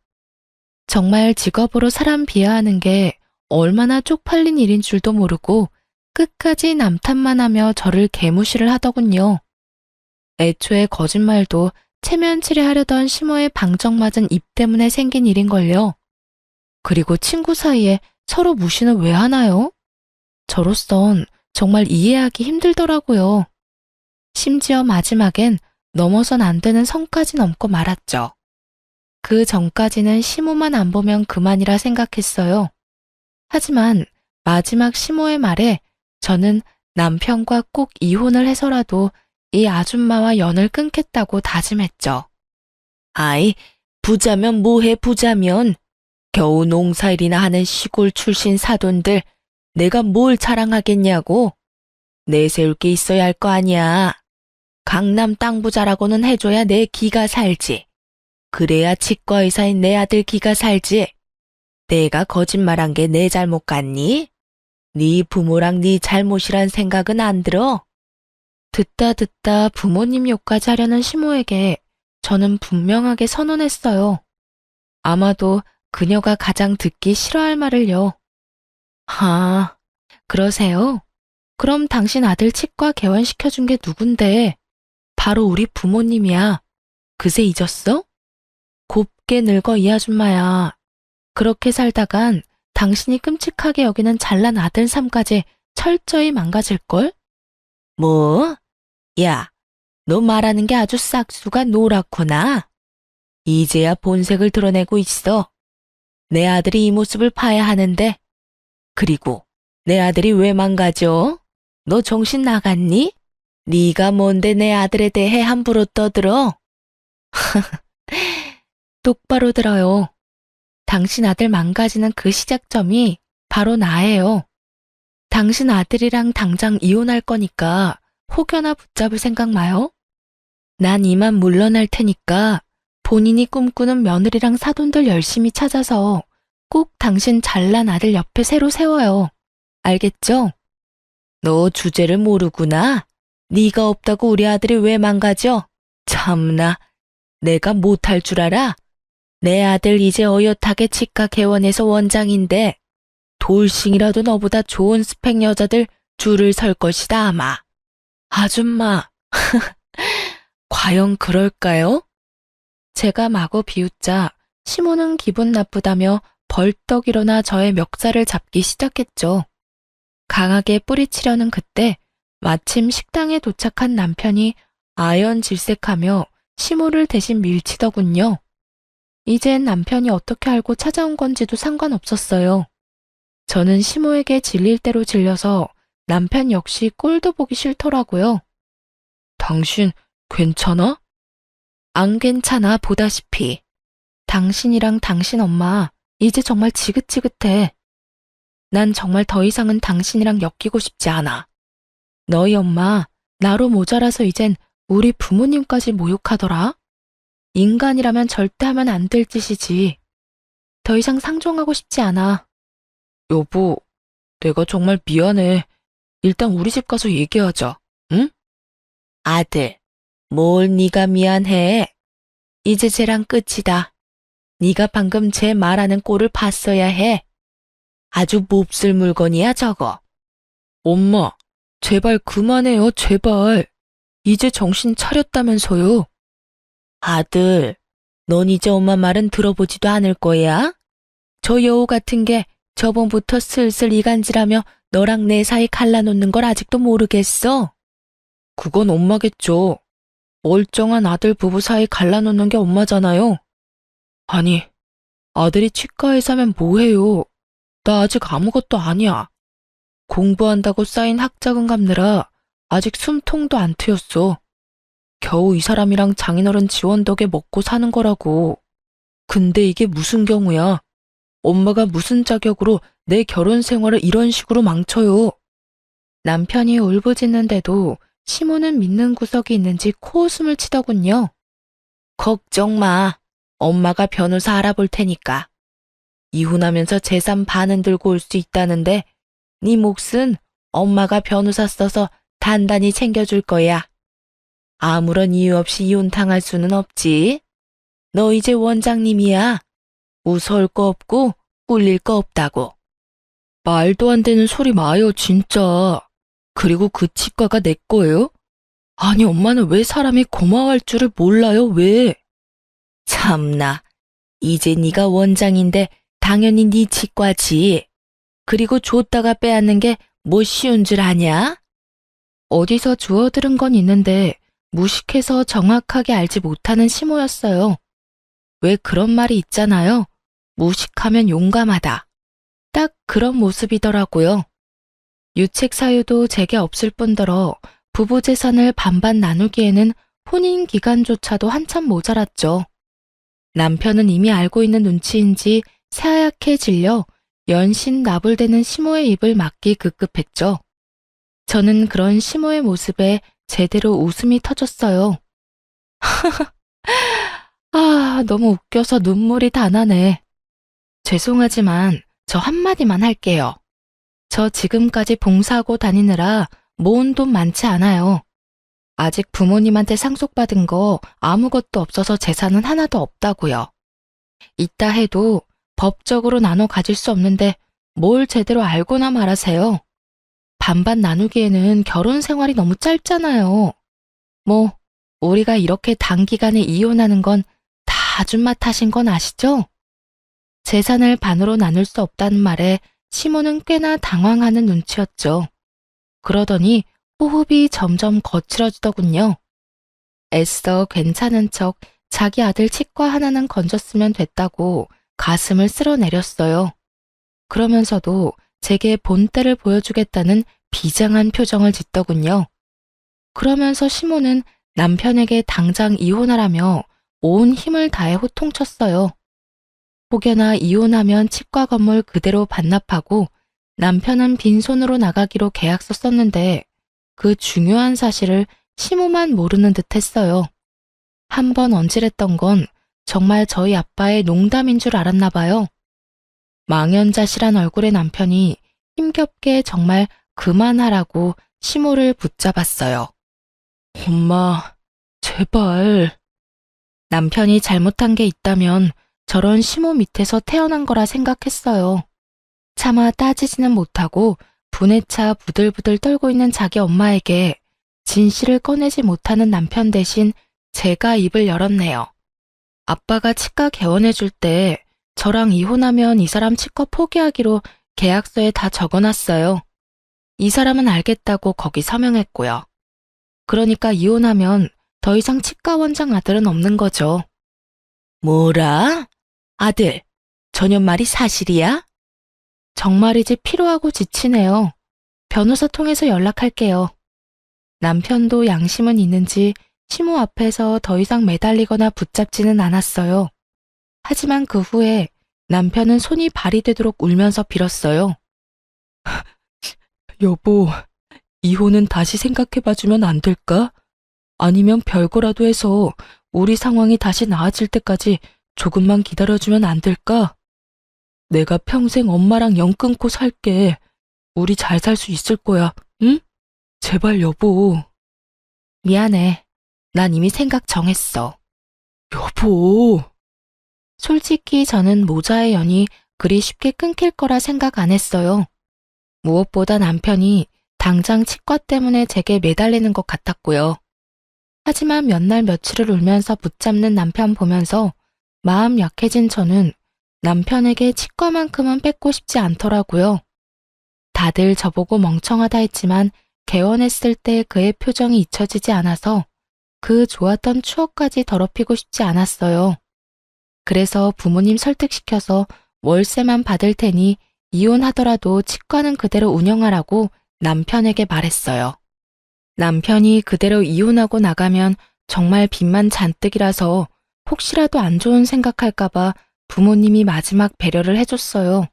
정말 직업으로 사람 비하하는 게 얼마나 쪽팔린 일인 줄도 모르고 끝까지 남 탓만 하며 저를 개무시를 하더군요. 애초에 거짓말도 체면치레하려던 시모의 방정맞은 입 때문에 생긴 일인걸요. 그리고 친구 사이에 서로 무시는 왜 하나요? 저로선 정말 이해하기 힘들더라고요. 심지어 마지막엔 넘어선 안 되는 선까지 넘고 말았죠. 그 전까지는 시모만 안 보면 그만이라 생각했어요. 하지만 마지막 시모의 말에 저는 남편과 꼭 이혼을 해서라도 이 아줌마와 연을 끊겠다고 다짐했죠. 아이, 부자면 뭐해 부자면. 겨우 농사일이나 하는 시골 출신 사돈들 내가 뭘 자랑하겠냐고. 내세울 게 있어야 할 거 아니야. 강남 땅 부자라고는 해줘야 내 기가 살지. 그래야 치과의사인 내 아들 기가 살지. 내가 거짓말한 게 내 잘못 같니? 네 부모랑 네 잘못이란 생각은 안 들어? 듣다 부모님 욕까지 하려는 시모에게 저는 분명하게 선언했어요. 아마도 그녀가 가장 듣기 싫어할 말을요. 아, 그러세요? 그럼 당신 아들 치과 개원시켜준 게 누군데? 바로 우리 부모님이야. 그새 잊었어? 곱게 늙어 이 아줌마야. 그렇게 살다간 당신이 끔찍하게 여기는 잘난 아들 삶까지 철저히 망가질걸? 뭐? 야, 너 말하는 게 아주 싹수가 노랗구나. 이제야 본색을 드러내고 있어. 내 아들이 이 모습을 봐야 하는데. 그리고 내 아들이 왜 망가져? 너 정신 나갔니? 네가 뭔데 내 아들에 대해 함부로 떠들어? 똑바로 들어요. 당신 아들 망가지는 그 시작점이 바로 나예요. 당신 아들이랑 당장 이혼할 거니까 혹여나 붙잡을 생각 마요. 난 이만 물러날 테니까 본인이 꿈꾸는 며느리랑 사돈들 열심히 찾아서 꼭 당신 잘난 아들 옆에 새로 세워요. 알겠죠? 너 주제를 모르구나. 네가 없다고 우리 아들이 왜 망가져? 참나, 내가 못할 줄 알아? 내 아들 이제 어엿하게 치과 개원해서 원장인데 돌싱이라도 너보다 좋은 스펙 여자들 줄을 설 것이다 아마. 아줌마, 과연 그럴까요? 제가 마구 비웃자 시모는 기분 나쁘다며 벌떡 일어나 저의 멱살을 잡기 시작했죠. 강하게 뿌리치려는 그때 마침 식당에 도착한 남편이 아연질색하며 시모를 대신 밀치더군요. 이젠 남편이 어떻게 알고 찾아온 건지도 상관없었어요. 저는 시모에게 질릴 대로 질려서 남편 역시 꼴도 보기 싫더라고요. 당신 괜찮아? 안 괜찮아 보다시피. 당신이랑 당신 엄마 이제 정말 지긋지긋해. 난 정말 더 이상은 당신이랑 엮이고 싶지 않아. 너희 엄마 나로 모자라서 이젠 우리 부모님까지 모욕하더라. 인간이라면 절대 하면 안 될 짓이지. 더 이상 상종하고 싶지 않아. 여보, 내가 정말 미안해. 일단 우리 집 가서 얘기하자. 응? 아들, 뭘 네가 미안해. 이제 쟤랑 끝이다. 네가 방금 쟤 말하는 꼴을 봤어야 해. 아주 몹쓸 물건이야 저거. 엄마, 제발 그만해요 제발. 이제 정신 차렸다면서요. 아들, 넌 이제 엄마 말은 들어보지도 않을 거야? 저 여우 같은 게 저번부터 슬슬 이간질하며 너랑 내 사이 갈라놓는 걸 아직도 모르겠어? 그건 엄마겠죠. 멀쩡한 아들 부부 사이 갈라놓는 게 엄마잖아요. 아니, 아들이 치과에서 하면 뭐해요? 나 아직 아무것도 아니야. 공부한다고 쌓인 학자금 갚느라 아직 숨통도 안 트였어. 겨우 이 사람이랑 장인어른 지원 덕에 먹고 사는 거라고. 근데 이게 무슨 경우야? 엄마가 무슨 자격으로 내 결혼 생활을 이런 식으로 망쳐요? 남편이 울부짖는데도 시모는 믿는 구석이 있는지 코웃음을 치더군요. 걱정 마. 엄마가 변호사 알아볼 테니까. 이혼하면서 재산 반은 들고 올 수 있다는데 네 몫은 엄마가 변호사 써서 단단히 챙겨줄 거야. 아무런 이유 없이 이혼당할 수는 없지. 너 이제 원장님이야. 무서울 거 없고 꿀릴 거 없다고. 말도 안 되는 소리 마요 진짜. 그리고 그 치과가 내 거예요? 아니 엄마는 왜 사람이 고마워할 줄을 몰라요 왜? 참나. 이제 네가 원장인데 당연히 네 치과지. 그리고 줬다가 빼앗는 게 뭐 쉬운 줄 아냐? 어디서 주워 들은 건 있는데 무식해서 정확하게 알지 못하는 시모였어요. 왜 그런 말이 있잖아요. 무식하면 용감하다. 딱 그런 모습이더라고요. 유책 사유도 제게 없을 뿐더러 부부 재산을 반반 나누기에는 혼인 기간조차도 한참 모자랐죠. 남편은 이미 알고 있는 눈치인지 새하얗게 질려 연신 나불대는 시모의 입을 막기 급급했죠. 저는 그런 시모의 모습에 제대로 웃음이 터졌어요. 아, 너무 웃겨서 눈물이 다 나네. 죄송하지만 저 한마디만 할게요. 저 지금까지 봉사하고 다니느라 모은 돈 많지 않아요. 아직 부모님한테 상속받은 거 아무것도 없어서 재산은 하나도 없다고요. 있다 해도 법적으로 나눠 가질 수 없는데 뭘 제대로 알고나 말하세요. 반반 나누기에는 결혼 생활이 너무 짧잖아요. 뭐 우리가 이렇게 단기간에 이혼하는 건 다 아줌마 탓인 건 아시죠? 재산을 반으로 나눌 수 없다는 말에 시모는 꽤나 당황하는 눈치였죠. 그러더니 호흡이 점점 거칠어지더군요. 애써 괜찮은 척 자기 아들 치과 하나는 건졌으면 됐다고 가슴을 쓸어내렸어요. 그러면서도 제게 본때를 보여주겠다는 비장한 표정을 짓더군요. 그러면서 시모는 남편에게 당장 이혼하라며 온 힘을 다해 호통쳤어요. 혹여나 이혼하면 치과 건물 그대로 반납하고 남편은 빈손으로 나가기로 계약서 썼는데 그 중요한 사실을 시모만 모르는 듯 했어요. 한 번 언질했던 건 정말 저희 아빠의 농담인 줄 알았나 봐요. 망연자실한 얼굴의 남편이 힘겹게 정말 그만하라고 시모를 붙잡았어요. 엄마, 제발. 남편이 잘못한 게 있다면 저런 시모 밑에서 태어난 거라 생각했어요. 차마 따지지는 못하고 분에 차 부들부들 떨고 있는 자기 엄마에게 진실을 꺼내지 못하는 남편 대신 제가 입을 열었네요. 아빠가 치과 개원해줄 때 저랑 이혼하면 이 사람 치과 포기하기로 계약서에 다 적어놨어요. 이 사람은 알겠다고 거기 서명했고요. 그러니까 이혼하면 더 이상 치과 원장 아들은 없는 거죠. 뭐라? 아들, 저년 말이 사실이야? 정말이지 피로하고 지치네요. 변호사 통해서 연락할게요. 남편도 양심은 있는지 시모 앞에서 더 이상 매달리거나 붙잡지는 않았어요. 하지만 그 후에 남편은 손이 발이 되도록 울면서 빌었어요. 여보, 이혼은 다시 생각해봐주면 안 될까? 아니면 별거라도 해서 우리 상황이 다시 나아질 때까지 조금만 기다려주면 안 될까? 내가 평생 엄마랑 연 끊고 살게. 우리 잘 살 수 있을 거야, 응? 제발 여보. 미안해. 난 이미 생각 정했어. 여보. 솔직히 저는 모자의 연이 그리 쉽게 끊길 거라 생각 안 했어요. 무엇보다 남편이 당장 치과 때문에 제게 매달리는 것 같았고요. 하지만 몇 날 며칠을 울면서 붙잡는 남편 보면서 마음 약해진 저는 남편에게 치과만큼은 뺏고 싶지 않더라고요. 다들 저보고 멍청하다 했지만 개원했을 때 그의 표정이 잊혀지지 않아서 그 좋았던 추억까지 더럽히고 싶지 않았어요. 그래서 부모님 설득시켜서 월세만 받을 테니 이혼하더라도 치과는 그대로 운영하라고 남편에게 말했어요. 남편이 그대로 이혼하고 나가면 정말 빚만 잔뜩이라서 혹시라도 안 좋은 생각할까봐 부모님이 마지막 배려를 해줬어요.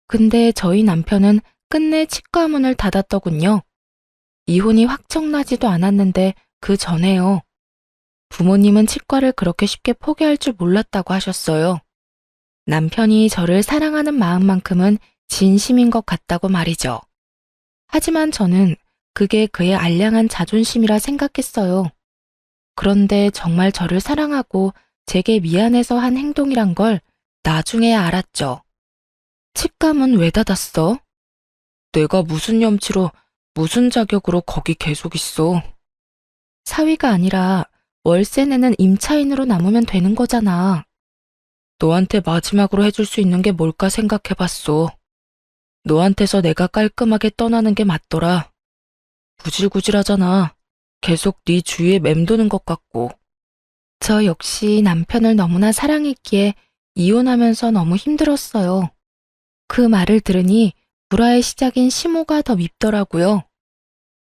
근데 저희 남편은 끝내 치과 문을 닫았더군요. 이혼이 확정나지도 않았는데 그 전에요. 부모님은 치과를 그렇게 쉽게 포기할 줄 몰랐다고 하셨어요. 남편이 저를 사랑하는 마음만큼은 진심인 것 같다고 말이죠. 하지만 저는 그게 그의 알량한 자존심이라 생각했어요. 그런데 정말 저를 사랑하고 제게 미안해서 한 행동이란 걸 나중에야 알았죠. 치과문 왜 닫았어? 내가 무슨 염치로 무슨 자격으로 거기 계속 있어. 사위가 아니라 월세 내는 임차인으로 남으면 되는 거잖아. 너한테 마지막으로 해줄 수 있는 게 뭘까 생각해봤어. 너한테서 내가 깔끔하게 떠나는 게 맞더라. 구질구질하잖아. 계속 네 주위에 맴도는 것 같고. 저 역시 남편을 너무나 사랑했기에 이혼하면서 너무 힘들었어요. 그 말을 들으니 불화의 시작인 시모가 더 밉더라고요.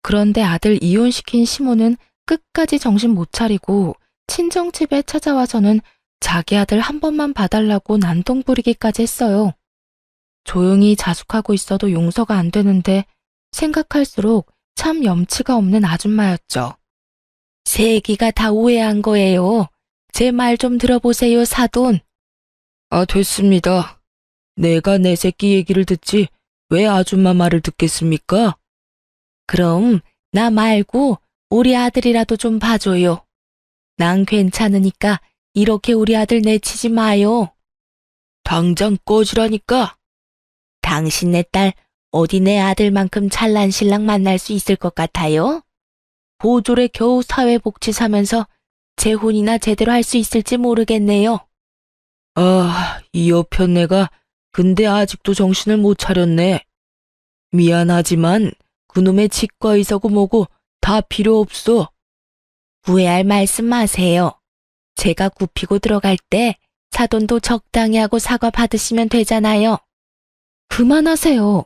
그런데 아들 이혼시킨 시모는 끝까지 정신 못 차리고 친정집에 찾아와서는 자기 아들 한 번만 봐달라고 난동 부리기까지 했어요. 조용히 자숙하고 있어도 용서가 안 되는데 생각할수록 참 염치가 없는 아줌마였죠. 새끼가 다 오해한 거예요. 제 말 좀 들어보세요, 사돈. 아, 됐습니다. 내가 내 새끼 얘기를 듣지 왜 아줌마 말을 듣겠습니까? 그럼 나 말고 우리 아들이라도 좀 봐줘요. 난 괜찮으니까 이렇게 우리 아들 내치지 마요. 당장 꺼지라니까. 당신네 딸 어디 내 아들만큼 잘난 신랑 만날 수 있을 것 같아요? 보졸에 겨우 사회복지 사면서 재혼이나 제대로 할 수 있을지 모르겠네요. 아, 이 여편네가 근데 아직도 정신을 못 차렸네. 미안하지만 그놈의 치과의사고 뭐고 다 필요 없어. 후회할 말씀 마세요. 제가 굽히고 들어갈 때 사돈도 적당히 하고 사과 받으시면 되잖아요. 그만하세요.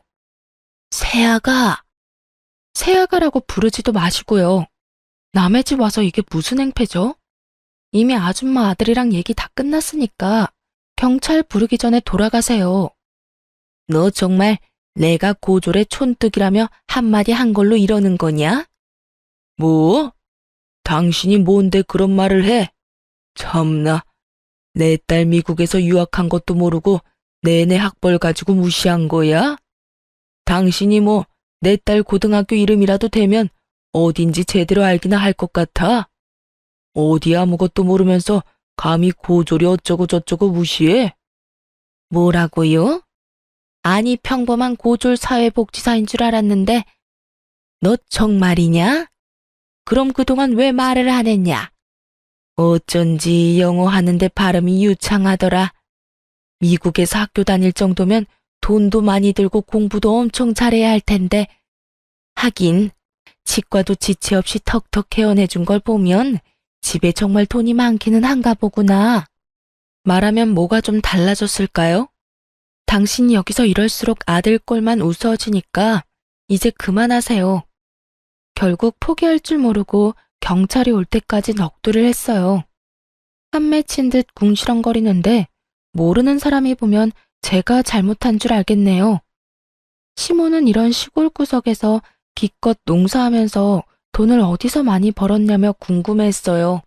새아가라고 부르지도 마시고요. 남의 집 와서 이게 무슨 행패죠? 이미 아줌마 아들이랑 얘기 다 끝났으니까 경찰 부르기 전에 돌아가세요. 너 정말 내가 고졸의 촌뜨기라며 한마디 한 걸로 이러는 거냐? 뭐? 당신이 뭔데 그런 말을 해? 참나, 내 딸 미국에서 유학한 것도 모르고 내내 학벌 가지고 무시한 거야? 당신이 뭐 내 딸 고등학교 이름이라도 대면 어딘지 제대로 알기나 할 것 같아? 어디 아무것도 모르면서 감히 고졸이 어쩌고 저쩌고 무시해? 뭐라고요? 아니 평범한 고졸 사회복지사인 줄 알았는데 너 정말이냐? 그럼 그동안 왜 말을 안 했냐? 어쩐지 영어 하는데 발음이 유창하더라. 미국에서 학교 다닐 정도면 돈도 많이 들고 공부도 엄청 잘해야 할 텐데 하긴 치과도 지체 없이 턱턱 개원해준 걸 보면 집에 정말 돈이 많기는 한가 보구나. 말하면 뭐가 좀 달라졌을까요? 당신이 여기서 이럴수록 아들 꼴만 우스워지니까 이제 그만하세요. 결국 포기할 줄 모르고 경찰이 올 때까지 넋두리를 했어요. 한 맺힌 듯 궁시렁거리는데 모르는 사람이 보면 제가 잘못한 줄 알겠네요. 시모는 이런 시골 구석에서 기껏 농사하면서 돈을 어디서 많이 벌었냐며 궁금해했어요.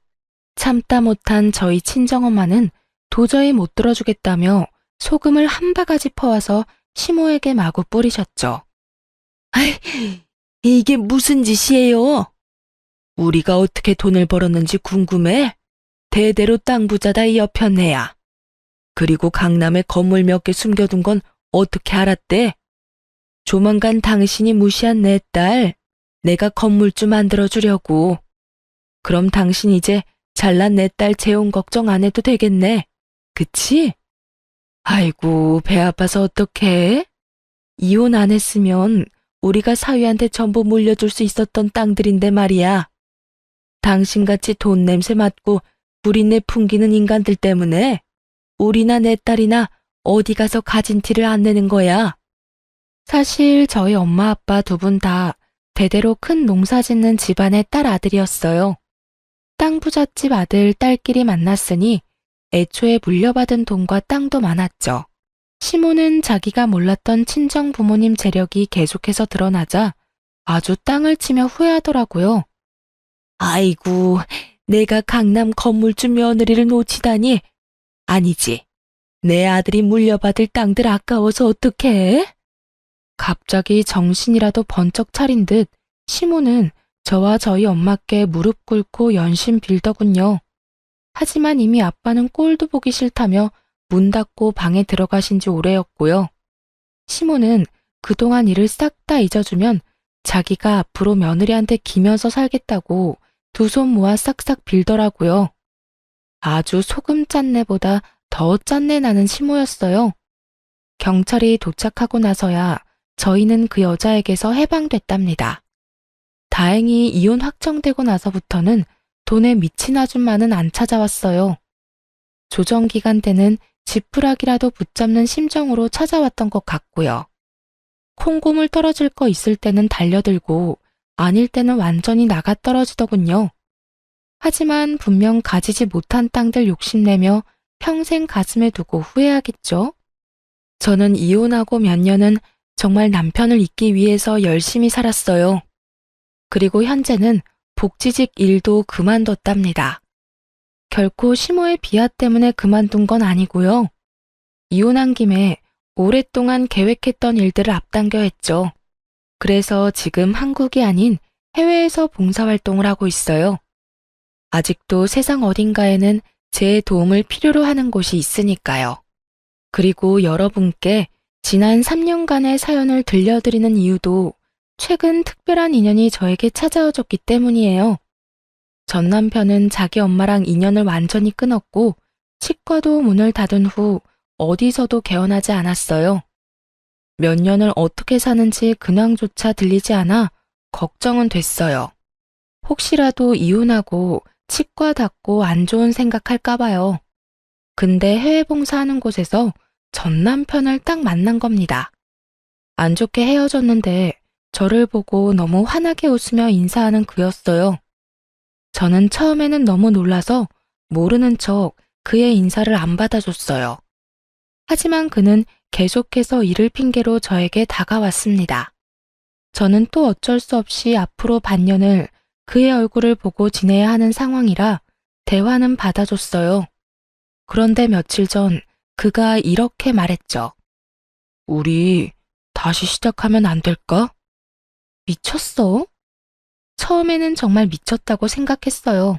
참다 못한 저희 친정엄마는 도저히 못 들어주겠다며 소금을 한 바가지 퍼와서 시모에게 마구 뿌리셨죠. 아이, 이게 무슨 짓이에요? 우리가 어떻게 돈을 벌었는지 궁금해? 대대로 땅 부자다 이 여편네야. 그리고 강남에 건물 몇 개 숨겨둔 건 어떻게 알았대? 조만간 당신이 무시한 내 딸, 내가 건물주 만들어주려고. 그럼 당신 이제 잘난 내 딸 재혼 걱정 안 해도 되겠네. 그치? 아이고, 배 아파서 어떡해? 이혼 안 했으면 우리가 사위한테 전부 물려줄 수 있었던 땅들인데 말이야. 당신같이 돈 냄새 맡고 구린내 풍기는 인간들 때문에 우리나 내 딸이나 어디 가서 가진 티를 안 내는 거야. 사실 저희 엄마 아빠 두 분 다 대대로 큰 농사 짓는 집안의 딸 아들이었어요. 땅 부잣집 아들 딸끼리 만났으니 애초에 물려받은 돈과 땅도 많았죠. 시모는 자기가 몰랐던 친정 부모님 재력이 계속해서 드러나자 아주 땅을 치며 후회하더라고요. 아이고, 내가 강남 건물주 며느리를 놓치다니. 아니지, 내 아들이 물려받을 땅들 아까워서 어떡해? 갑자기 정신이라도 번쩍 차린 듯 시모는 저와 저희 엄마께 무릎 꿇고 연신 빌더군요. 하지만 이미 아빠는 꼴도 보기 싫다며 문 닫고 방에 들어가신 지 오래였고요. 시모는 그동안 일을 싹 다 잊어주면 자기가 앞으로 며느리한테 기면서 살겠다고 두 손 모아 싹싹 빌더라고요. 아주 소금 짠내보다 더 짠내 나는 시모였어요. 경찰이 도착하고 나서야 저희는 그 여자에게서 해방됐답니다. 다행히 이혼 확정되고 나서부터는 돈에 미친 아줌마는 안 찾아왔어요. 조정기간 때는 지푸라기라도 붙잡는 심정으로 찾아왔던 것 같고요. 콩고물 떨어질 거 있을 때는 달려들고 아닐 때는 완전히 나가 떨어지더군요. 하지만 분명 가지지 못한 땅들 욕심내며 평생 가슴에 두고 후회하겠죠? 저는 이혼하고 몇 년은 정말 남편을 잊기 위해서 열심히 살았어요. 그리고 현재는 복지직 일도 그만뒀답니다. 결코 시모의 비하 때문에 그만둔 건 아니고요. 이혼한 김에 오랫동안 계획했던 일들을 앞당겨 했죠. 그래서 지금 한국이 아닌 해외에서 봉사활동을 하고 있어요. 아직도 세상 어딘가에는 제 도움을 필요로 하는 곳이 있으니까요. 그리고 여러분께 지난 3년간의 사연을 들려드리는 이유도 최근 특별한 인연이 저에게 찾아와줬기 때문이에요. 전 남편은 자기 엄마랑 인연을 완전히 끊었고 치과도 문을 닫은 후 어디서도 개원하지 않았어요. 몇 년을 어떻게 사는지 근황조차 들리지 않아 걱정은 됐어요. 혹시라도 이혼하고 치과 닫고 안 좋은 생각할까봐요. 근데 해외 봉사하는 곳에서 전 남편을 딱 만난 겁니다. 안 좋게 헤어졌는데 저를 보고 너무 환하게 웃으며 인사하는 그였어요. 저는 처음에는 너무 놀라서 모르는 척 그의 인사를 안 받아줬어요. 하지만 그는 계속해서 일을 핑계로 저에게 다가왔습니다. 저는 또 어쩔 수 없이 앞으로 반년을 그의 얼굴을 보고 지내야 하는 상황이라 대화는 받아줬어요. 그런데 며칠 전 그가 이렇게 말했죠. 우리 다시 시작하면 안 될까? 미쳤어? 처음에는 정말 미쳤다고 생각했어요.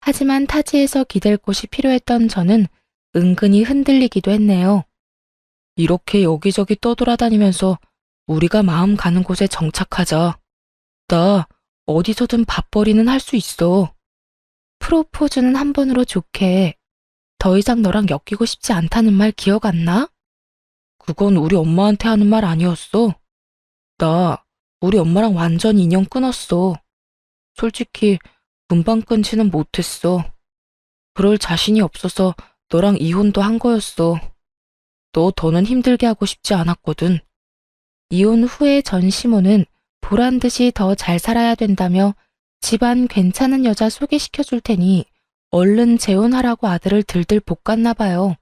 하지만 타지에서 기댈 곳이 필요했던 저는 은근히 흔들리기도 했네요. 이렇게 여기저기 떠돌아다니면서 우리가 마음 가는 곳에 정착하자. 나 어디서든 밥벌이는 할 수 있어. 프로포즈는 한 번으로 좋게. 더 이상 너랑 엮이고 싶지 않다는 말 기억 안 나? 그건 우리 엄마한테 하는 말 아니었어. 나 우리 엄마랑 완전 인연 끊었어. 솔직히 금방 끊지는 못했어. 그럴 자신이 없어서 너랑 이혼도 한 거였어. 너 더는 힘들게 하고 싶지 않았거든. 이혼 후에 전시모는 보란 듯이 더 잘 살아야 된다며 집안 괜찮은 여자 소개시켜 줄 테니 얼른 재혼하라고 아들을 들들 볶았나 봐요.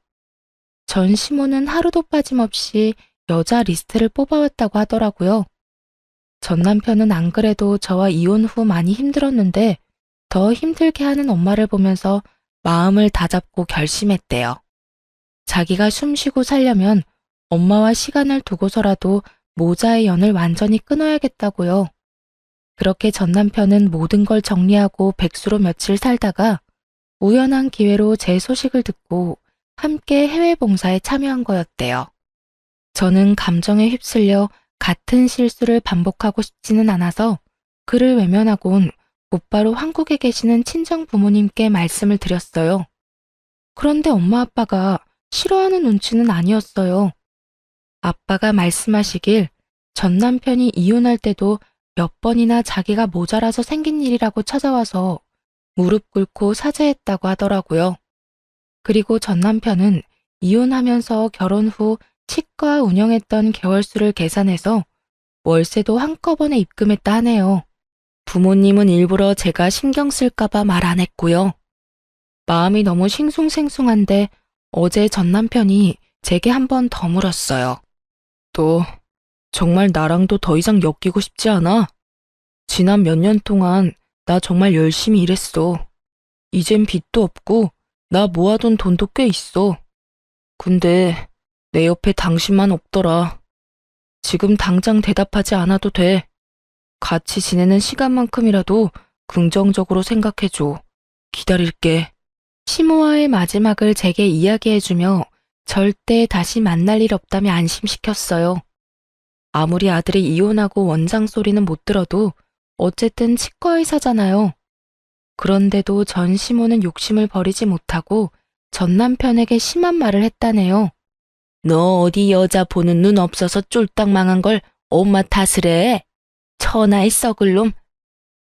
전시모는 하루도 빠짐없이 여자 리스트를 뽑아왔다고 하더라고요. 전 남편은 안 그래도 저와 이혼 후 많이 힘들었는데 더 힘들게 하는 엄마를 보면서 마음을 다잡고 결심했대요. 자기가 숨쉬고 살려면 엄마와 시간을 두고서라도 모자의 연을 완전히 끊어야겠다고요. 그렇게 전 남편은 모든 걸 정리하고 백수로 며칠 살다가 우연한 기회로 제 소식을 듣고 함께 해외 봉사에 참여한 거였대요. 저는 감정에 휩쓸려 같은 실수를 반복하고 싶지는 않아서 그를 외면하곤 곧바로 한국에 계시는 친정 부모님께 말씀을 드렸어요. 그런데 엄마 아빠가 싫어하는 눈치는 아니었어요. 아빠가 말씀하시길 전 남편이 이혼할 때도 몇 번이나 자기가 모자라서 생긴 일이라고 찾아와서 무릎 꿇고 사죄했다고 하더라고요. 그리고 전 남편은 이혼하면서 결혼 후 치과 운영했던 개월수를 계산해서 월세도 한꺼번에 입금했다 하네요. 부모님은 일부러 제가 신경 쓸까봐 말 안 했고요. 마음이 너무 싱숭생숭한데 어제 전 남편이 제게 한 번 더 물었어요. 너 정말 나랑도 더 이상 엮이고 싶지 않아? 지난 몇 년 동안 나 정말 열심히 일했어. 이젠 빚도 없고 나 모아둔 돈도 꽤 있어. 근데 내 옆에 당신만 없더라. 지금 당장 대답하지 않아도 돼. 같이 지내는 시간만큼이라도 긍정적으로 생각해줘. 기다릴게. 시모와의 마지막을 제게 이야기해주며 절대 다시 만날 일 없다며 안심시켰어요. 아무리 아들이 이혼하고 원장 소리는 못 들어도 어쨌든 치과의사잖아요. 그런데도 전 시모는 욕심을 버리지 못하고 전 남편에게 심한 말을 했다네요. 너 어디 여자 보는 눈 없어서 쫄딱 망한 걸 엄마 탓을 해? 천하의 썩을 놈.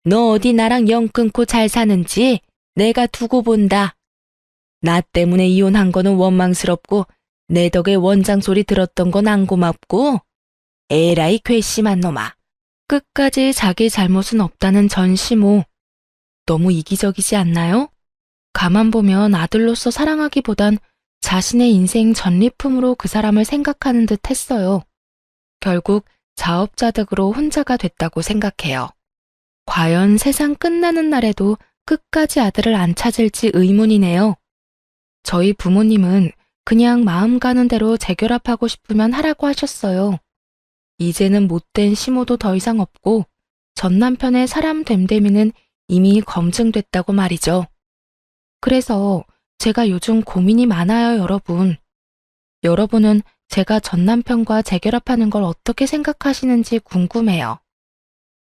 너 어디 나랑 영 끊고 잘 사는지 내가 두고 본다. 나 때문에 이혼한 거는 원망스럽고 내 덕에 원장 소리 들었던 건 안 고맙고 에라이 괘씸한 놈아. 끝까지 자기 잘못은 없다는 전시모. 너무 이기적이지 않나요? 가만 보면 아들로서 사랑하기보단 자신의 인생 전리품으로 그 사람을 생각하는 듯 했어요. 결국 자업자득으로 혼자가 됐다고 생각해요. 과연 세상 끝나는 날에도 끝까지 아들을 안 찾을지 의문이네요. 저희 부모님은 그냥 마음 가는 대로 재결합하고 싶으면 하라고 하셨어요. 이제는 못된 시모도 더 이상 없고 전 남편의 사람 됨됨이는 이미 검증됐다고 말이죠. 그래서 제가 요즘 고민이 많아요, 여러분. 여러분은 제가 전 남편과 재결합하는 걸 어떻게 생각하시는지 궁금해요.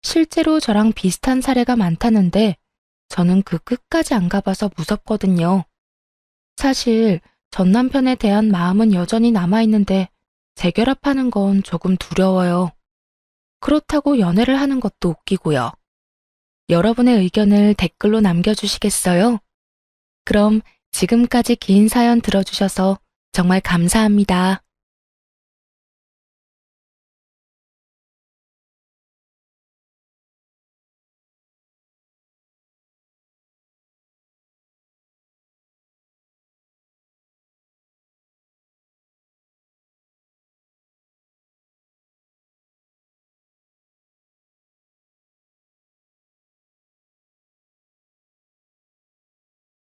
실제로 저랑 비슷한 사례가 많다는데 저는 그 끝까지 안 가봐서 무섭거든요. 사실 전 남편에 대한 마음은 여전히 남아있는데 재결합하는 건 조금 두려워요. 그렇다고 연애를 하는 것도 웃기고요. 여러분의 의견을 댓글로 남겨주시겠어요? 그럼 지금까지 긴 사연 들어주셔서 정말 감사합니다.